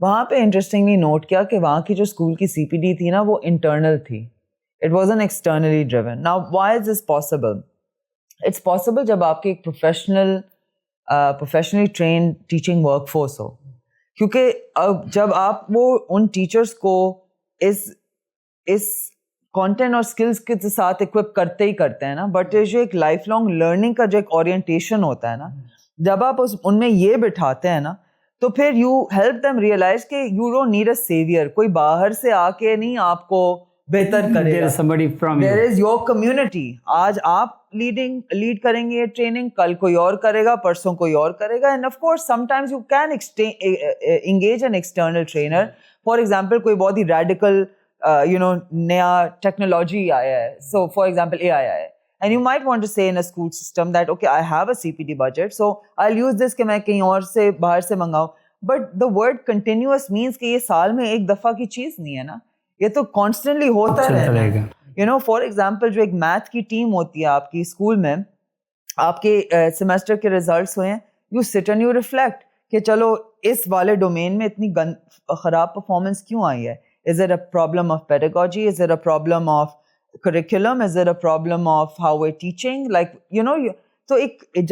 وہاں پہ انٹرسٹنگلی نوٹ کیا کہ وہاں کی جو اسکول کی سی پی ڈی تھی نا وہ انٹرنل تھی. It was an externally driven. Now why is this possible? It's possible جب آپ کی ایک professionally trained teaching workforce ہو, کیونکہ جب آپ وہ ان ٹیچرس کو اس کانٹینٹ اور اسکلس کے ساتھ اکوپ کرتے ہی کرتے ہیں نا, بٹ جو ایک لائف لانگ لرننگ کا جو ایک اورینٹیشن ہوتا ہے نا, جب آپ ان میں یہ بٹھاتے ہیں نا, تو پھر یو ہیلپ دیم ریئلائز کہ you don't need a severe. کوئی باہر سے آ کے نہیں آپ کو بہتر کرے گا. دیر از یور کمیونٹی. آج آپ لیڈ کریں گے یہ ٹریننگ, کل کوئی اور کرے گا, پرسوں کوئی اور کرے گا. And of course sometimes you can engage an external trainer. For example کوئی بہت ہی ریڈیکل نیا ٹیکنالوجی آیا ہے, سو فار ایگزامپل اے آئی آیا ہے, and you might want to say in a school system that okay, I have a CPD budget, so I'll use this کہ میں کہیں اور سے باہر سے منگاؤں. But the word continuous means کہ یہ سال میں ایک دفعہ کی چیز نہیں ہے نا, یہ تو کانسٹنٹلی ہوتا رہے گا. فار ایگزامپل جو ایک میتھ کی ٹیم ہوتی ہے آپ کی اسکول میں, آپ کے سیمسٹر کے ریزلٹس ہوئے ہیں, you sit and you reflect کہ چلو اس والے ڈومین میں اتنی خراب پرفارمنس کیوں آئی ہے. Is it a problem of pedagogy? Is it a problem of curriculum? Is it a problem of how we're teaching? Like, تو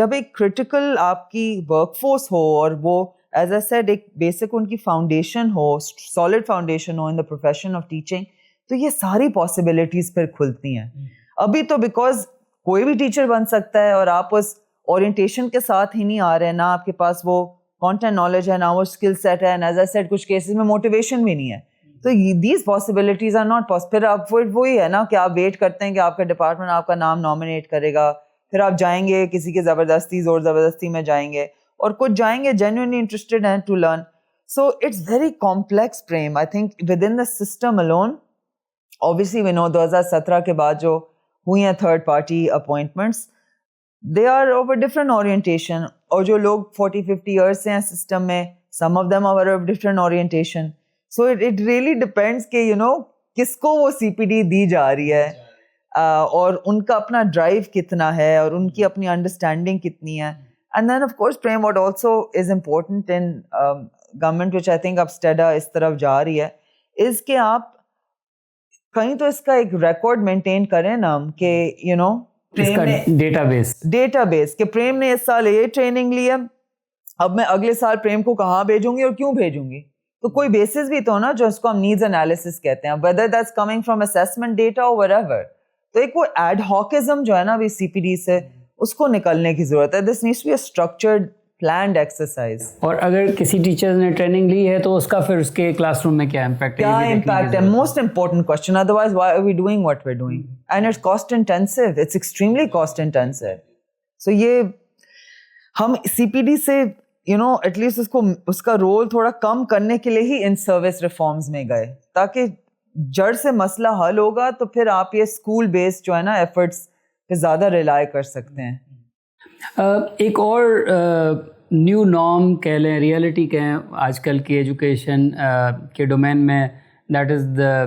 جب ایک critical آپ کی work force ہو اور وہ as I said ایک basic ان کی foundation who, solid foundation who in the profession of teaching, تو یہ ساری possibilities پھر کھلتی ہیں. ابھی تو because کوئی بھی ٹیچر بن سکتا ہے اور آپ اس orientation کے ساتھ ہی نہیں آ رہے, نہ آپ کے پاس وہ content knowledge ہے, نہ وہ skill set ہے, and as I said کچھ cases میں motivation بھی نہیں ہے. تو these possibilities are not possible. پھر آپ وہی ہے نا کہ آپ ویٹ کرتے ہیں کہ آپ کا ڈپارٹمنٹ آپ کا نام نامینیٹ کرے گا, پھر آپ جائیں گے کسی کے زور زبردستی میں جائیں گے, اور کچھ جائیں گے جینوئنلی انٹرسٹڈ ہیں to learn. So it's very complex frame. I think within the system alone, obviously we know 2017 کے بعد جو ہوئی ہیں third party appointments, they are of a different orientation. اور جو لوگ 40-50 ایئرس سے ہیں سسٹم میں, some of them are of different orientation. So it really depends کہ کس کو وہ سی پی ڈی دی جا رہی ہے, اور ان کا اپنا ڈرائیو کتنا ہے, اور ان کی اپنی انڈرسٹینڈنگ کتنی ہے. And then of course Prem what also is important in government, which I think اب اسٹیڈا اس طرف جا رہی ہے, از کہ آپ کہیں تو اس کا ایک ریکارڈ مینٹین کریں نا کہ ڈیٹا بیس کہ پریم نے اس سال یہ ٹریننگ لی ہے, اب میں اگلے سال پریم کو کہاں بھیجوں گی اور کیوں بھیجوں گی. تو کوئی بیسس بھی تو نا جو اس کو ہم نیڈز انالیسس کہتے ہیں, whether that's coming from assessment data or whatever. تو ایک وہ ایڈ ہاکزم جو ہے نا ابھی سی پی ڈی سے, اس کو نکلنے کی ضرورت ہے. this needs to be a structured planned exercise. اور اگر کسی ٹیچر نے ٹریننگ لی ہے تو اس کا پھر اس کے کلاس روم میں کیا امپیکٹ ہے, most important question. Otherwise why are we doing what we're doing? And it's cost intensive. It's extremely cost intensive. So یہ ہم سی پی ڈی سے ایٹ لیسٹ اس کا رول تھوڑا کم کرنے کے لیے ہی ان سروس ریفارمز میں گئے, تاکہ جڑ سے مسئلہ حل ہوگا تو پھر آپ یہ اسکول بیسڈ جو ہے نا ایفرٹس پہ زیادہ ریلائی کر سکتے ہیں. ایک اور نیو نارم کہہ لیں, ریئلٹی کہیں آج کل کی ایجوکیشن کے ڈومین میں, that is the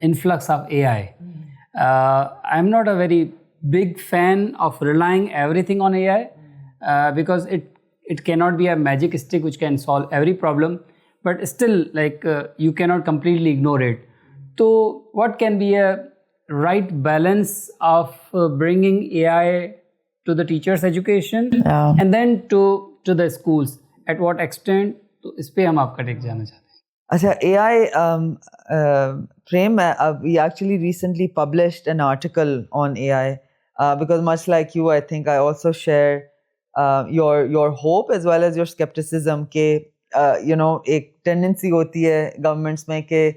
influx of a I. I am not a very big fan of relying every thing on a I, because it cannot be a magic stick which can solve every problem, but still like you cannot completely ignore it. So what can be a right balance of bringing AI to the teacher's education and then to the schools? At what extent? تو اس پہ ہم آپ کا ٹیک جانا چاہتے ہیں. اچھا, اے آئی Prem, we actually recently published an article on AI because much like you, I think I also share your hope as well as your skepticism کہ ایک ٹینڈنسی ہوتی ہے گورنمنٹس میں کہ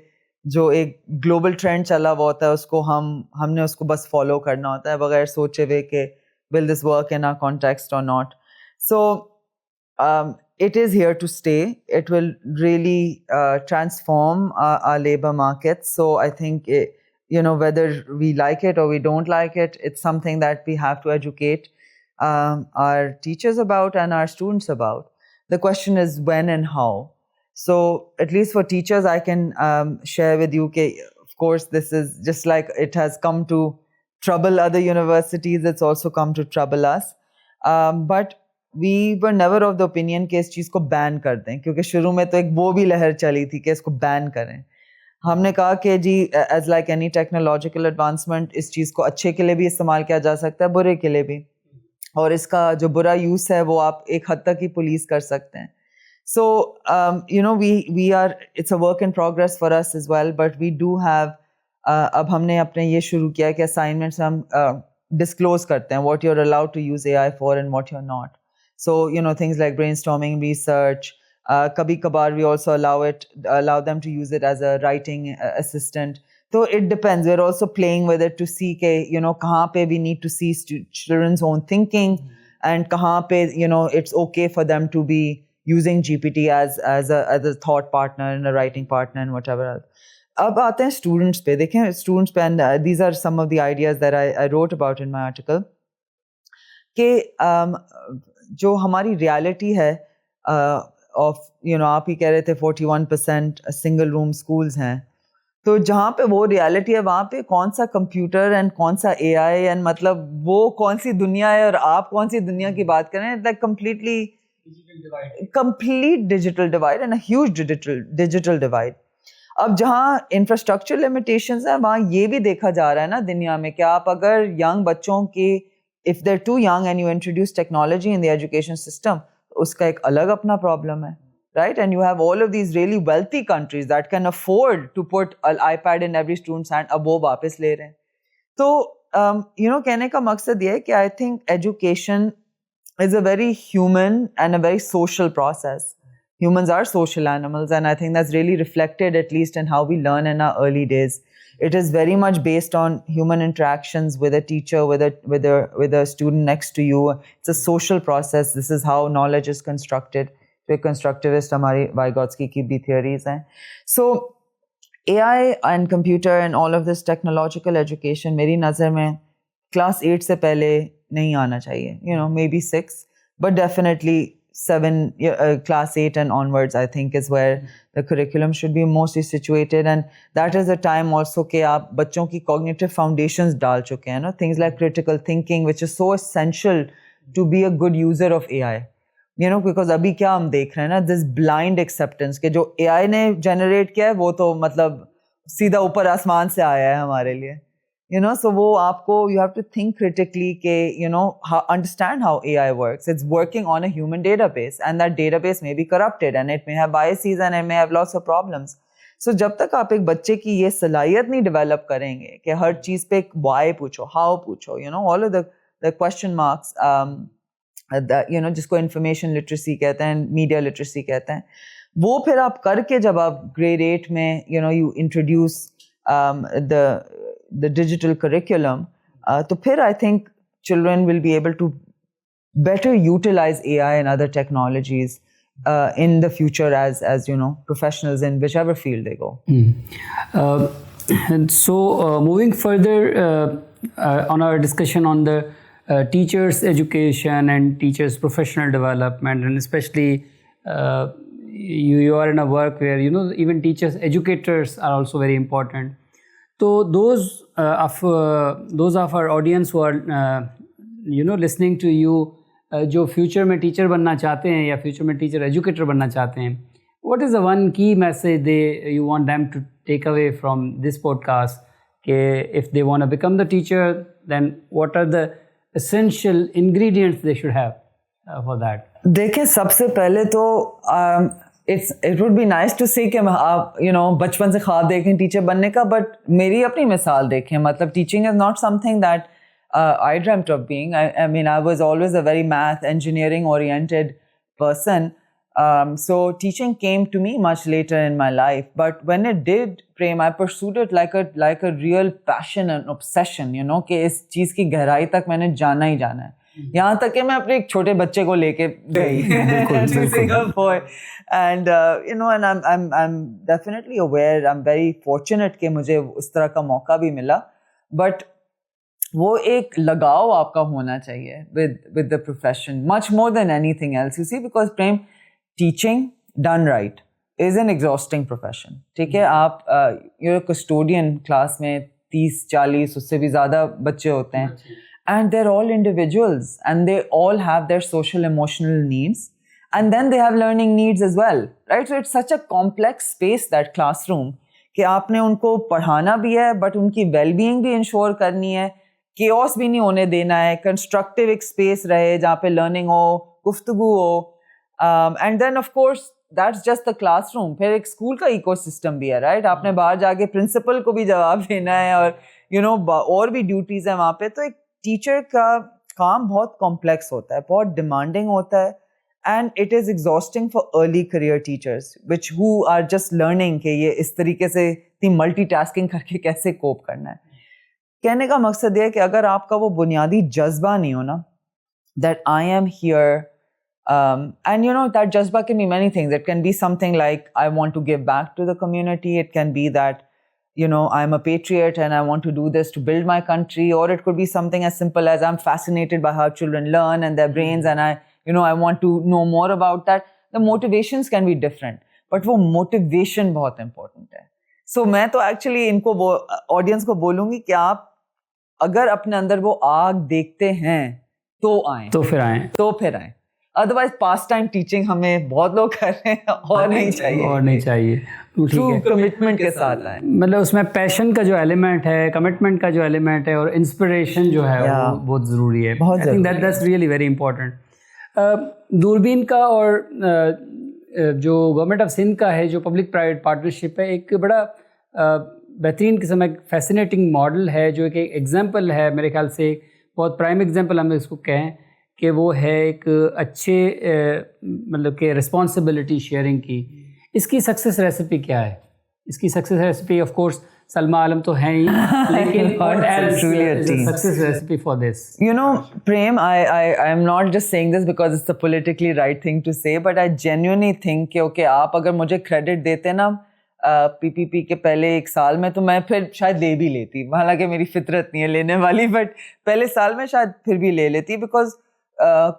جو ایک گلوبل ٹرینڈ چلا ہوا ہوتا ہے اس کو ہم نے اس کو بس فالو کرنا ہوتا ہے بغیر سوچے ہوئے کہ will this work in our context or not. So it is here to stay. It will really transform our labor market. So I think whether we like it or we don't like it, it's something that we have to educate our teachers about and our students about. The question is when and how. So at least for teachers, I can share with you that of course this is just like it has come to trouble other universities, it's also come to trouble us. But we were never of the opinion کہ اس چیز کو بین کر دیں, کیونکہ شروع میں تو ایک وہ بھی لہر چلی تھی کہ اس کو بین کریں. ہم نے کہا کہ جی as like any technological advancement اس چیز کو اچھے کے لیے بھی استعمال کیا جا سکتا ہے, برے کے لیے بھی, اور اس کا جو برا یوز ہے وہ آپ ایک حد تک ہی پولیس کر سکتے ہیں. So we are, it's a work in progress for us as well, but we do have اب ہم نے اپنے یہ شروع کیا کہ اسائنمنٹس میں ہم ڈسکلوز کرتے ہیں what you're allowed to use AI for and what you're not. So things like brainstorming, research, kabhi kabar we also allow them to use it as a writing assistant. So it depends. We're also playing with it to see کہ کہاں پہ we need to see children's own thinking and کہاں پہ it's okay for them to be using GPT as a thought partner and a writing partner and whatever else. اب آتے ہیں students پہ. دیکھیں اسٹوڈنٹس پہ, and these are some of the ideas that I wrote about in my article, کہ جو ہماری reality ہے آف آپ ہی کہہ رہے تھے 41% سنگل روم اسکولز ہیں, تو جہاں پہ وہ ریالٹی ہے وہاں پہ کون سا کمپیوٹر اینڈ کون سا اے آئی اینڈ مطلب وہ کون سی دنیا ہے اور آپ کون سی دنیا کی بات کریں, like complete digital divide and a huge digital divide. اب جہاں انفراسٹرکچر لمیٹیشنز ہیں وہاں یہ بھی دیکھا جا رہا ہے نا دنیا میں کہ آپ اگر ینگ بچوں کی if they're too young and you introduce technology in the education system, اس کا ایک الگ اپنا پرابلم ہے, right? And you have all of these really wealthy countries that can afford to put an iPad in every student's hand, اب وہ واپس لے رہے ہیں. تو کہنے کا مقصد یہ ہے کہ I think education is a very human and a very social process. Humans are social animals, and I think that's really reflected at least in how we learn in our early days. It is very much based on human interactions with a teacher, with a student next to you. It's a social process. This is how knowledge is constructed. So constructivist hamari Vygotsky ki bhi theories hain. So AI and computer and all of this technological education meri nazar mein class 8 se pehle nahi aana chahiye. Maybe 6, but definitely 7, class 8 and onwards I think is where the curriculum should be mostly situated, and that is the time also کہ آپ بچوں کی cognitive foundations ڈال چکے ہیں نا, things like critical thinking which is so essential to be a good user of AI, because ابھی کیا ہم دیکھ رہے ہیں نا, this blind acceptance کہ جو AI نے generate کیا ہے وہ تو مطلب سیدھا اوپر آسمان سے آیا ہے ہمارے لیے, so وہ آپ کو you have to think critically کہ understand how AI works. It's working on a human database and that database may be corrupted and it may have biases and it may have lots of problems. So جب تک آپ ایک بچے کی یہ صلاحیت نہیں ڈیولپ کریں گے کہ ہر چیز پہ ایک why پوچھو, how پوچھو, all of the question marks, جس کو انفارمیشن لٹریسی کہتے ہیں, میڈیا لٹریسی کہتے ہیں, وہ پھر آپ کر کے جب آپ grade 8 میں you introduce the digital curriculum, تو پھر I think children will be able to better utilize AI and other technologies in the future as professionals in whichever field they go. And so moving further on our discussion on the teachers' education and teachers' professional development, and especially you are in a work where even teachers, educators are also very important. So those of our audience who are listening to you, جو future میں teacher بننا چاہتے ہیں یا future میں teacher educator بننا چاہتے ہیں, what is the one key message you want them to take away from this podcast, کہ if they want to become the teacher, then what are the essential ingredients they should have for that? دیکھیں سب سے پہلے تو it would be nice to say کہ آپ بچپن سے خواب دیکھیں ٹیچر بننے کا, بٹ میری اپنی مثال دیکھیں, مطلب teaching is not something that I dreamt of being. I mean, I was always a very math, engineering oriented person. So teaching came to me much later in my life. But when it did, Prem, I pursued it like a real passion and obsession, کہ اس چیز کی گہرائی تک میں نے جانا ہی جانا ہے. یہاں تک کہ میں اپنے ایک چھوٹے بچے کو لے کے گئی Singapore. And and I'm definitely aware, I'm very fortunate کہ مجھے اس طرح کا موقع بھی ملا. But وہ ایک لگاؤ آپ کا ہونا چاہیے with the profession much more than anything else. You see, because Prem, teaching done right is an exhausting profession. ٹھیک ہے, آپ you're a custodian, کلاس میں 30-40 اس سے بھی زیادہ بچے ہوتے ہیں, and they're all individuals and they all have their social emotional needs, and then they have learning needs as well, right? So it's such a complex space, that classroom, کہ آپ نے ان کو پڑھانا بھی ہے بٹ ان کی well being بھی ensure کرنی ہے, کیوس بھی نہیں ہونے دینا ہے, کنسٹرکٹیو ایک اسپیس رہے جہاں پہ لرننگ ہو, گفتگو ہو, and then of course that's just the classroom. پھر ایک اسکول کا ایکو سسٹم بھی ہے, رائٹ؟ آپ نے باہر جا کے پرنسپل کو بھی جواب دینا ہے اور اور بھی ڈیوٹیز ہیں وہاں پہ. تو ایک ٹیچر کا کام بہت کمپلیکس ہوتا ہے, بہت ڈیمانڈنگ ہوتا ہے, and it is exhausting for early career teachers who are just learning کہ یہ اس طریقے سے ملٹی ٹاسکنگ کر کے کیسے کوپ کرنا ہے. کہنے کا مقصد یہ ہے کہ اگر آپ کا وہ بنیادی جذبہ نہیں ہو نا, that I am here, and that jazba can be many things. It can be something like I want to give back to the community. It can be that I'm a patriot and I want to do this to build my country, or it could be something as simple as I'm fascinated by how children learn and their brains and I want to know more about that. The motivations can be different, but وہ motivation بہت important ہے. So میں تو actually ان کو audience کو بولوں گی کہ آپ اگر اپنے اندر وہ آگ دیکھتے ہیں تو آئیں, تو پھر آئیں. ادروائز پاس ٹائم ٹیچنگ ہمیں بہت لوگ کر رہے ہیں, اور نہیں چاہیے. ٹرو کمٹمنٹ کے ساتھ آئیں. مطلب اس میں پیشن کا جو ایلیمنٹ ہے, کمٹمنٹ کا جو ایلیمنٹ ہے, اور انسپریشن جو ہے وہ بہت ضروری ہے. I think that's really very important. دوربین کا اور جو گورنمنٹ آف سندھ کا ہے, جو پبلک پرائیویٹ پارٹنرشپ ہے, ایک بڑا بہترین قسم ایک فیسینیٹنگ ماڈل ہے, جو ایک ایگزامپل ہے میرے خیال سے, بہت پرائم ایگزامپل ہم اس کو کہیں کہ وہ ہے ایک اچھے مطلب کہ رسپانسبلٹی شیئرنگ کی. اس کی سکسیس ریسیپی کیا ہے؟ اس کی success recipe of course Salma Alam تو ہیں ہی, لیکن success recipe for this. Prem, I am not just saying this because it's the politically right thing to say, but I genuinely think کہ okay, آپ اگر مجھے کریڈٹ دیتے نا پی پی پی کے پہلے ایک سال میں, تو میں پھر شاید لے بھی لیتی, حالانکہ میری فطرت نہیں ہے لینے والی, بٹ پہلے سال میں شاید پھر بھی لے لیتی, because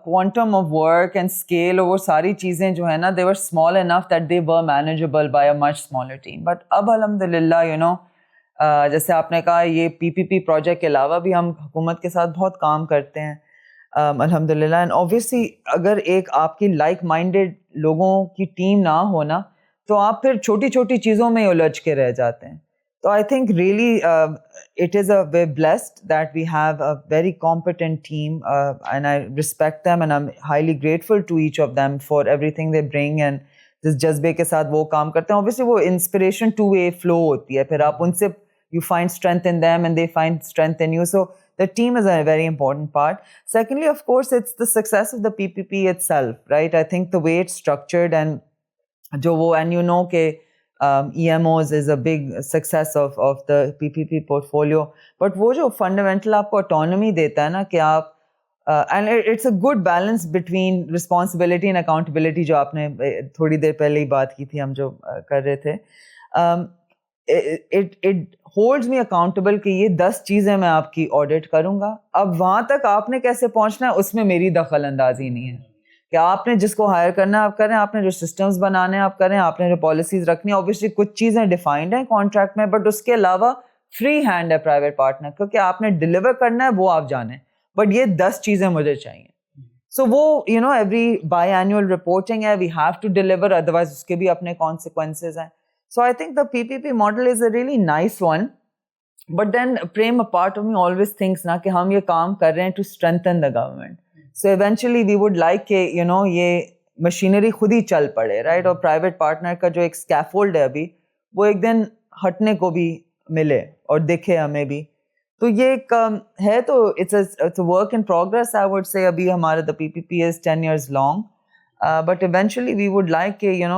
quantum of work and scale اور وہ ساری چیزیں جو ہے نا, they were small enough that they were manageable by a much smaller team. But اب الحمدللہ جیسے آپ نے کہا, یہ پی پی پی پروجیکٹ کے علاوہ بھی ہم حکومت کے ساتھ بہت کام کرتے ہیں الحمدللہ. اینڈ اوبویسلی اگر ایک آپ کی لائک مائنڈیڈ لوگوں کی ٹیم نہ ہونا, تو آپ پھر چھوٹی چھوٹی چیزوں میں الجھ کے رہ جاتے ہیں. تو I think really it is we're blessed that we have a very competent team, and I respect them and I'm highly grateful to each of them for everything they bring, and جس جذبے کے ساتھ وہ کام کرتے ہیں. obviously وہ inspiration to way flu ہوتی ہے, پھر آپ ان سے you find strength in them and they find strength in you. So the team is a very important part. Secondly, of course, it's the success of the PPP itself, right? I think the way it's structured and and کہ EMOs is a big success of the PPP portfolio. But وہ جو fundamental آپ کو autonomy دیتا ہے نا, کہ آپ and it's a good balance between responsibility and accountability, جو آپ نے تھوڑی دیر پہلے ہی بات کی تھی, ہم جو کر رہے تھے. It holds me accountable کہ یہ 10 چیزیں میں آپ کی audit کروں گا. اب وہاں تک آپ نے کیسے پہنچنا ہے, اس میں میری دخل اندازی نہیں ہے. کہ آپ نے جس کو ہائر کرنا ہے آپ کریں, آپ نے جو سسٹمز بنانے ہیں آپ کریں, آپ نے جو پالیسیز رکھنی ہے. اوبیسلی کچھ چیزیں ڈیفائنڈ ہیں کانٹریکٹ میں, بٹ اس کے علاوہ فری ہینڈ ہے پرائیویٹ پارٹنر, کیونکہ آپ نے ڈلیور کرنا ہے وہ آپ جانیں, بٹ یہ 10 چیزیں مجھے چاہیے. سو وہ ایوری بائی اینوئل رپورٹنگ ہے, we have to deliver, otherwise اس کے بھی اپنے کانسیکوینسز ہیں. So I think the P P P model is a really nice one. But then Prem a part of me always thinks نا, کہ ہم یہ کام کر رہے ہیں to strengthen the government. So eventually we would like کہ یہ مشینری خود ہی چل پڑے, رائٹ, اور پرائیویٹ پارٹنر کا جو ایک اسکیفولڈ ہے ابھی, وہ ایک دن ہٹنے کو بھی ملے اور دکھے ہمیں بھی. تو یہ ایک ہے, تو it's a work in progress I would say. ابھی ہمارا the PPP is 10 years long, but eventually we would like کہ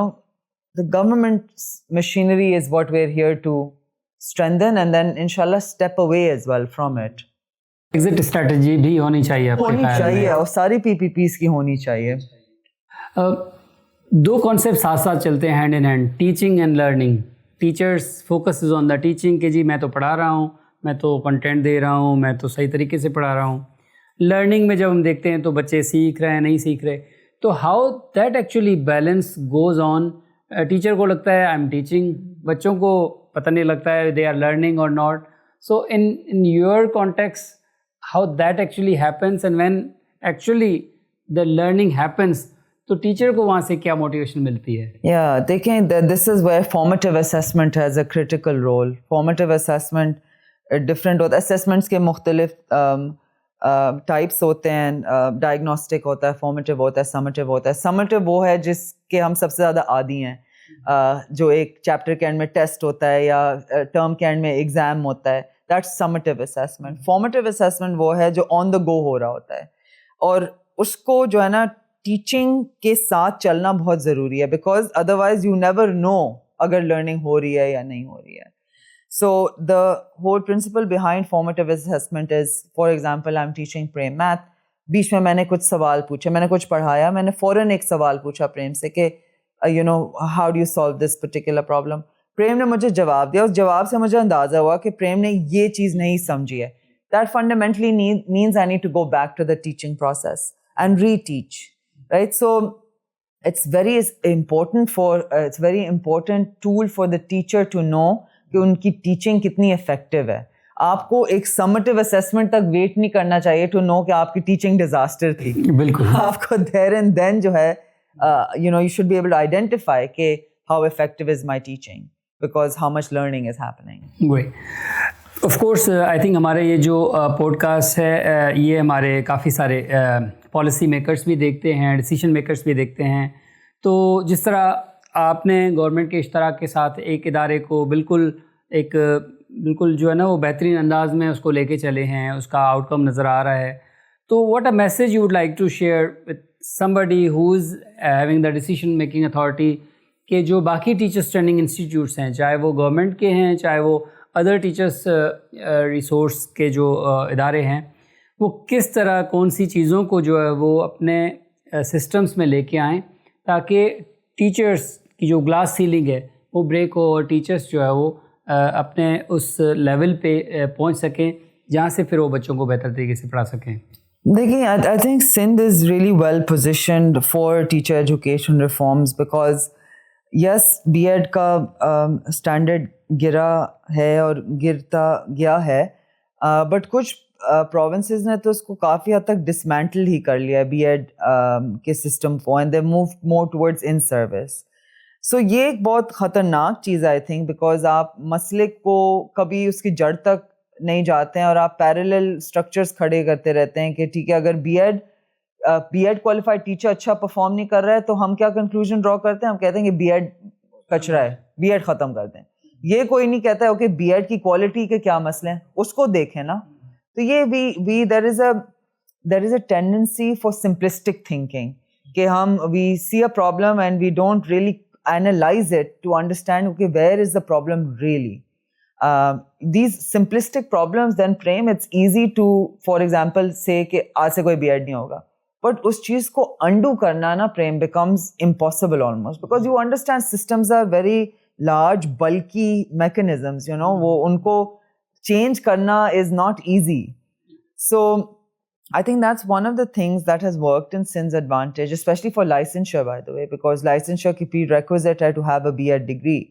the government machinery is what we're here to strengthen, and then inshallah step away as well from it. Exit strategy بھی ہونی چاہیے, ہونی چاہیے, اور ساری پی پی پیز کی ہونی چاہیے. دو کانسیپٹ ساتھ ساتھ چلتے ہیں hand in hand, teaching and learning. Teachers focus is on the teaching, کہ جی میں تو پڑھا رہا ہوں, میں تو کنٹینٹ دے رہا ہوں, میں تو صحیح طریقے سے پڑھا رہا ہوں. لرننگ میں جب ہم دیکھتے ہیں تو بچے سیکھ رہے ہیں نہیں سیکھ رہے, تو how that actually balance goes on. Teacher کو لگتا ہے آئی ایم ٹیچنگ, بچوں کو پتہ نہیں لگتا ہے دے آر لرننگ اور not. So in your context how that actually happens, and when actually the learning happens, تو ٹیچر کو وہاں سے کیا موٹیویشن ملتی ہے؟ یا دیکھیں this is where formative assessment has a critical role. Formative assessment different ہوتا ہے. اسیسمنٹس کے مختلف ٹائپس ہوتے ہیں. ڈائگنوسٹک ہوتا ہے, فارمیٹیو ہوتا ہے, سمیٹیو ہوتا ہے. سمیٹیو وہ ہے جس کے ہم سب سے زیادہ عادی ہیں, جو ایک چیپٹر کے اینڈ میں ٹیسٹ ہوتا ہے یا ٹرم کے اینڈ میں ایگزام ہوتا ہے. That's summative assessment. Formative assessment وہ ہے جو آن دا گو ہو رہا ہوتا ہے, اور اس کو جو ہے نا ٹیچنگ کے ساتھ چلنا بہت ضروری ہے, because otherwise you never know اگر لرننگ ہو رہی ہے یا نہیں ہو رہی ہے. So the whole principle behind formative assessment is, for example I am teaching Prem math, بیچ میں میں نے کچھ سوال پوچھے, میں نے کچھ پڑھایا, میں نے فوراً ایک سوال پوچھا پریم سے کہ you know how do you solve this particular problem. Prem نے مجھے جواب دیا. اس جواب سے مجھے اندازہ ہوا کہ پریم نے یہ چیز نہیں سمجھی ہے. That fundamentally means I need to go back to the teaching process and reteach. Right, so it's very important tool for the teacher to know کہ ان کی teaching کتنی effective ہے. آپ کو ایک summative assessment تک wait نہیں کرنا چاہیے to know کہ آپ کی teaching disaster تھی. بالکل. آپ کو there and then جو ہے you should be able to identify کہ how effective is my teaching because how much learning is happening. Great. Of course, I think ہمارے یہ جو پوڈ کاسٹ ہے یہ ہمارے کافی سارے پالیسی میکرس بھی دیکھتے ہیں, ڈیسیشن میکرس بھی دیکھتے ہیں. تو جس طرح آپ نے گورنمنٹ کے اشتراک کے ساتھ ایک ادارے کو بالکل جو ہے نا وہ بہترین انداز میں اس کو لے کے چلے ہیں, اس کا آؤٹ کم نظر آ رہا ہے. تو what a message you would like to share with somebody who is having the decision making authority کہ جو باقی ٹیچرس ٹریننگ انسٹیٹیوٹس ہیں, چاہے وہ گورنمنٹ کے ہیں چاہے وہ ادر ٹیچرس ریسورس کے جو ادارے ہیں, وہ کس طرح کون سی چیزوں کو جو ہے وہ اپنے سسٹمز میں لے کے آئیں تاکہ ٹیچرس کی جو گلاس سیلنگ ہے وہ بریک ہو, اور ٹیچرس جو ہے وہ اپنے اس لیول پہ پہنچ سکیں جہاں سے پھر وہ بچوں کو بہتر طریقے سے پڑھا سکیں. دیکھیں I think Sindh is really well positioned for teacher education reforms, because yes B Ed کا اسٹینڈرڈ گرا ہے اور گرتا گیا ہے, بٹ کچھ پروونسز نے تو اس کو کافی حد تک ڈسمینٹل ہی کر لیا ہے بی ایڈ کے سسٹم کو, and they move more towards in service. So یہ ایک بہت خطرناک چیز ہے آئی تھنک, بیکاز آپ مسئلے کو کبھی اس کی جڑ تک نہیں جاتے ہیں اور آپ پیرالل اسٹرکچرس کھڑے کرتے رہتے ہیں کہ ٹھیک ہے اگر بی ایڈ کوالیفائڈ ٹیچر اچھا پرفارم نہیں کر رہا ہے تو ہم کیا کنکلوژن ڈرا کرتے ہیں, ہم کہتے ہیں کہ بی ایڈ کچرا ہے, بی ایڈ ختم کر دیں. یہ کوئی نہیں کہتا ہے کہ بی ایڈ کی کوالٹی کے کیا مسئلے ہیں, اس کو دیکھیں نا. تو یہ there is a tendency for simplistic thinking کہ ہم we see a problem and we don't really analyse it to understand okay where is the problem really. These simplistic problems then frame, it's easy to for example say کہ آج سے کوئی be add نہیں ہوگا, but اس چیز کو undo کرنا نا frame becomes impossible almost, because you understand systems are very large bulky mechanisms, you know, وہ ان کو change کرنا is not easy. So I think that's one of the things that has worked in Sindh's advantage, especially for licensure by the way, because licensure کی prerequisite ہے to have a B.Ed degree.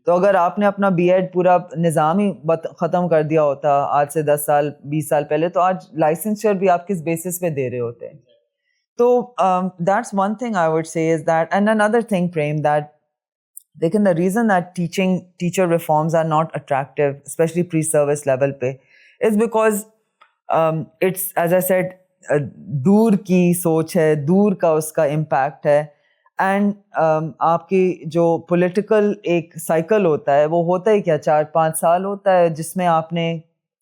تو اگر آپ نے اپنا be add پورا نظام ہی ختم کر دیا ہوتا آج سے 10 سال 20 سال پہلے, تو آج لائسنسچر بھی آپ کس بیسس پہ دے رہے ہوتے ہیں. تو that's one thing I would say is that. And another thing Prem, that لیکن the reason that teacher reforms are not attractive, especially pre-service level پہ, is because it's as I said دور کی سوچ ہے, دور کا اس کا امپیکٹ ہے. اینڈ آپ کی جو پولیٹیکل ایک سائیکل ہوتا ہے وہ ہوتا ہے کیا 4-5 سال ہوتا ہے جس میں آپ نے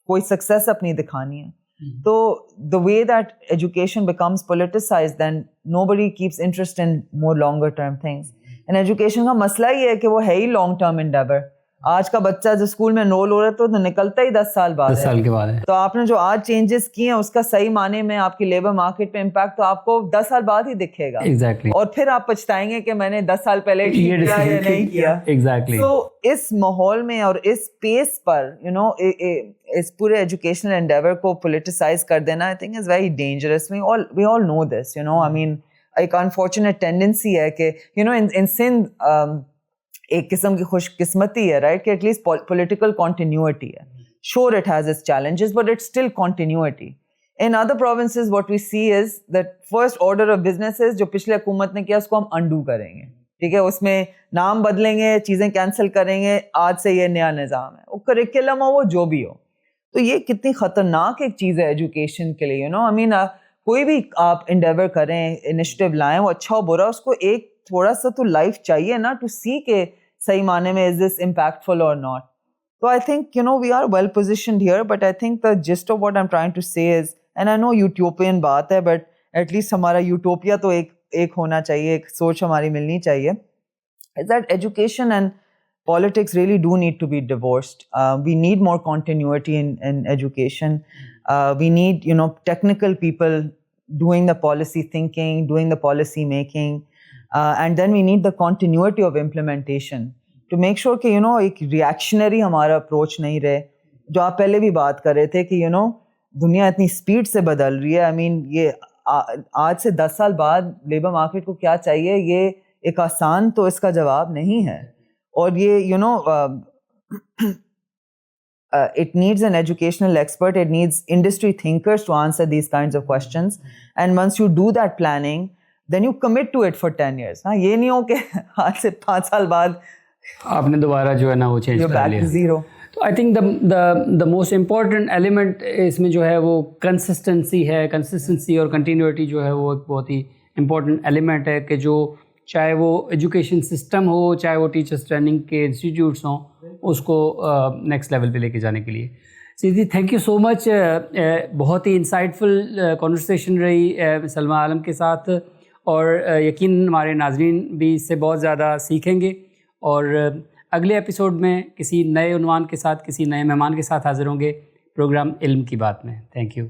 کوئی سکسیس اپنی دکھانی ہے. تو the way that education becomes politicized, then nobody keeps interest in more longer term things. And education کا مسئلہ ہی ہے کہ وہ ہے ہی long term endeavor. آج کا بچہ جو اسکول میں انرول ہو رہا ہے تو نکلتا ہی 10 سال بعد ہے. تو آپ نے جو آج چینجز کیے ہیں اس کا صحیح معنی میں آپ کی لیبر مارکیٹ پہ امپیکٹ تو آپ کو 10 سال بعد ہی دکھے گا. اور پھر آپ پچھتائیں گے کہ میں نے 10 سال پہلے کیا یا نہیں کیا. تو اس ماحول میں اور اس پیس پر یو نو اس پورے ایجوکیشنل انڈیور کو پولیٹیسائز کر دینا I think is very dangerous. We all know this, you know, I mean ایک انفارچونیٹ ٹینڈنسی ہے کہ یو نو ان سندھ ایک قسم کی خوش قسمتی ہے رائٹ کہ ایٹ لیسٹ پولیٹیکل کنٹینیوٹی ہے. Sure it has its challenges but it's still continuity. In other provinces what we see is that first order of businesses جو پچھلے حکومت نے کیا اس کو ہم انڈو کریں گے, ٹھیک ہے, اس میں نام بدلیں گے, چیزیں کینسل کریں گے, آج سے یہ نیا نظام ہے, وہ کریکلم ہو وہ جو بھی ہو. تو یہ کتنی خطرناک ایک چیز ہے ایجوکیشن کے لیے, I mean کوئی بھی آپ انڈیور کریں, انیشیٹو لائیں, وہ اچھا ہو برا, اس کو ایک تھوڑا سا تو لائف چاہیے نا ٹو سی کہ صحیح معنی میں از دس امپیکٹفل اور not. So I think, we are well positioned here, but I think the gist of what I'm trying to say is, and I know utopian بات ہے, but at least ہمارا utopia تو ایک ہونا چاہیے, ایک سوچ ہماری ملنی چاہیے, is that education and politics really do need to be divorced. We need more continuity in education. We need, technical people doing the policy thinking, doing the policy making, and then we need the continuity of implementation to make sure کہ ایک reactionary ہمارا approach نہیں رہے. جو آپ پہلے بھی بات کر رہے تھے کہ دنیا اتنی اسپیڈ سے بدل رہی ہے. آئی مین یہ آج سے 10 سال بعد لیبر مارکیٹ کو کیا چاہیے, یہ ایک آسان تو اس کا جواب نہیں ہے. اور یہ it needs an educational expert, it needs industry thinkers to answer these kinds of questions, and once you do that planning then you commit to it for 10 years. ہاں, یہ نہیں ہو کہ آج سے 5 سال بعد آپ نے دوبارہ جو ہے نا وہ چینج کر لیا. زیرو. تو I think the most important element اس میں جو ہے وہ کنسسٹنسی ہے. کنسسٹنسی اور کنٹینیوٹی جو ہے وہ ایک بہت ہی امپورٹنٹ ایلیمنٹ ہے کہ جو چاہے وہ ایجوکیشن سسٹم ہو, چاہے وہ ٹیچرس ٹریننگ کے انسٹیٹیوٹس ہوں, اس کو نیکسٹ لیول پہ لے کے جانے کے لیے. سیدھی تھینک یو سو مچ. بہت ہی انسائٹفل کانورسیشن رہی سلمیٰ عالم کے ساتھ, اور یقیناً ہمارے ناظرین بھی اس سے بہت زیادہ سیکھیں گے. اور اگلے ایپیسوڈ میں کسی نئے عنوان کے ساتھ, کسی نئے مہمان کے ساتھ حاضر ہوں گے پروگرام علم کی بات میں. Thank you.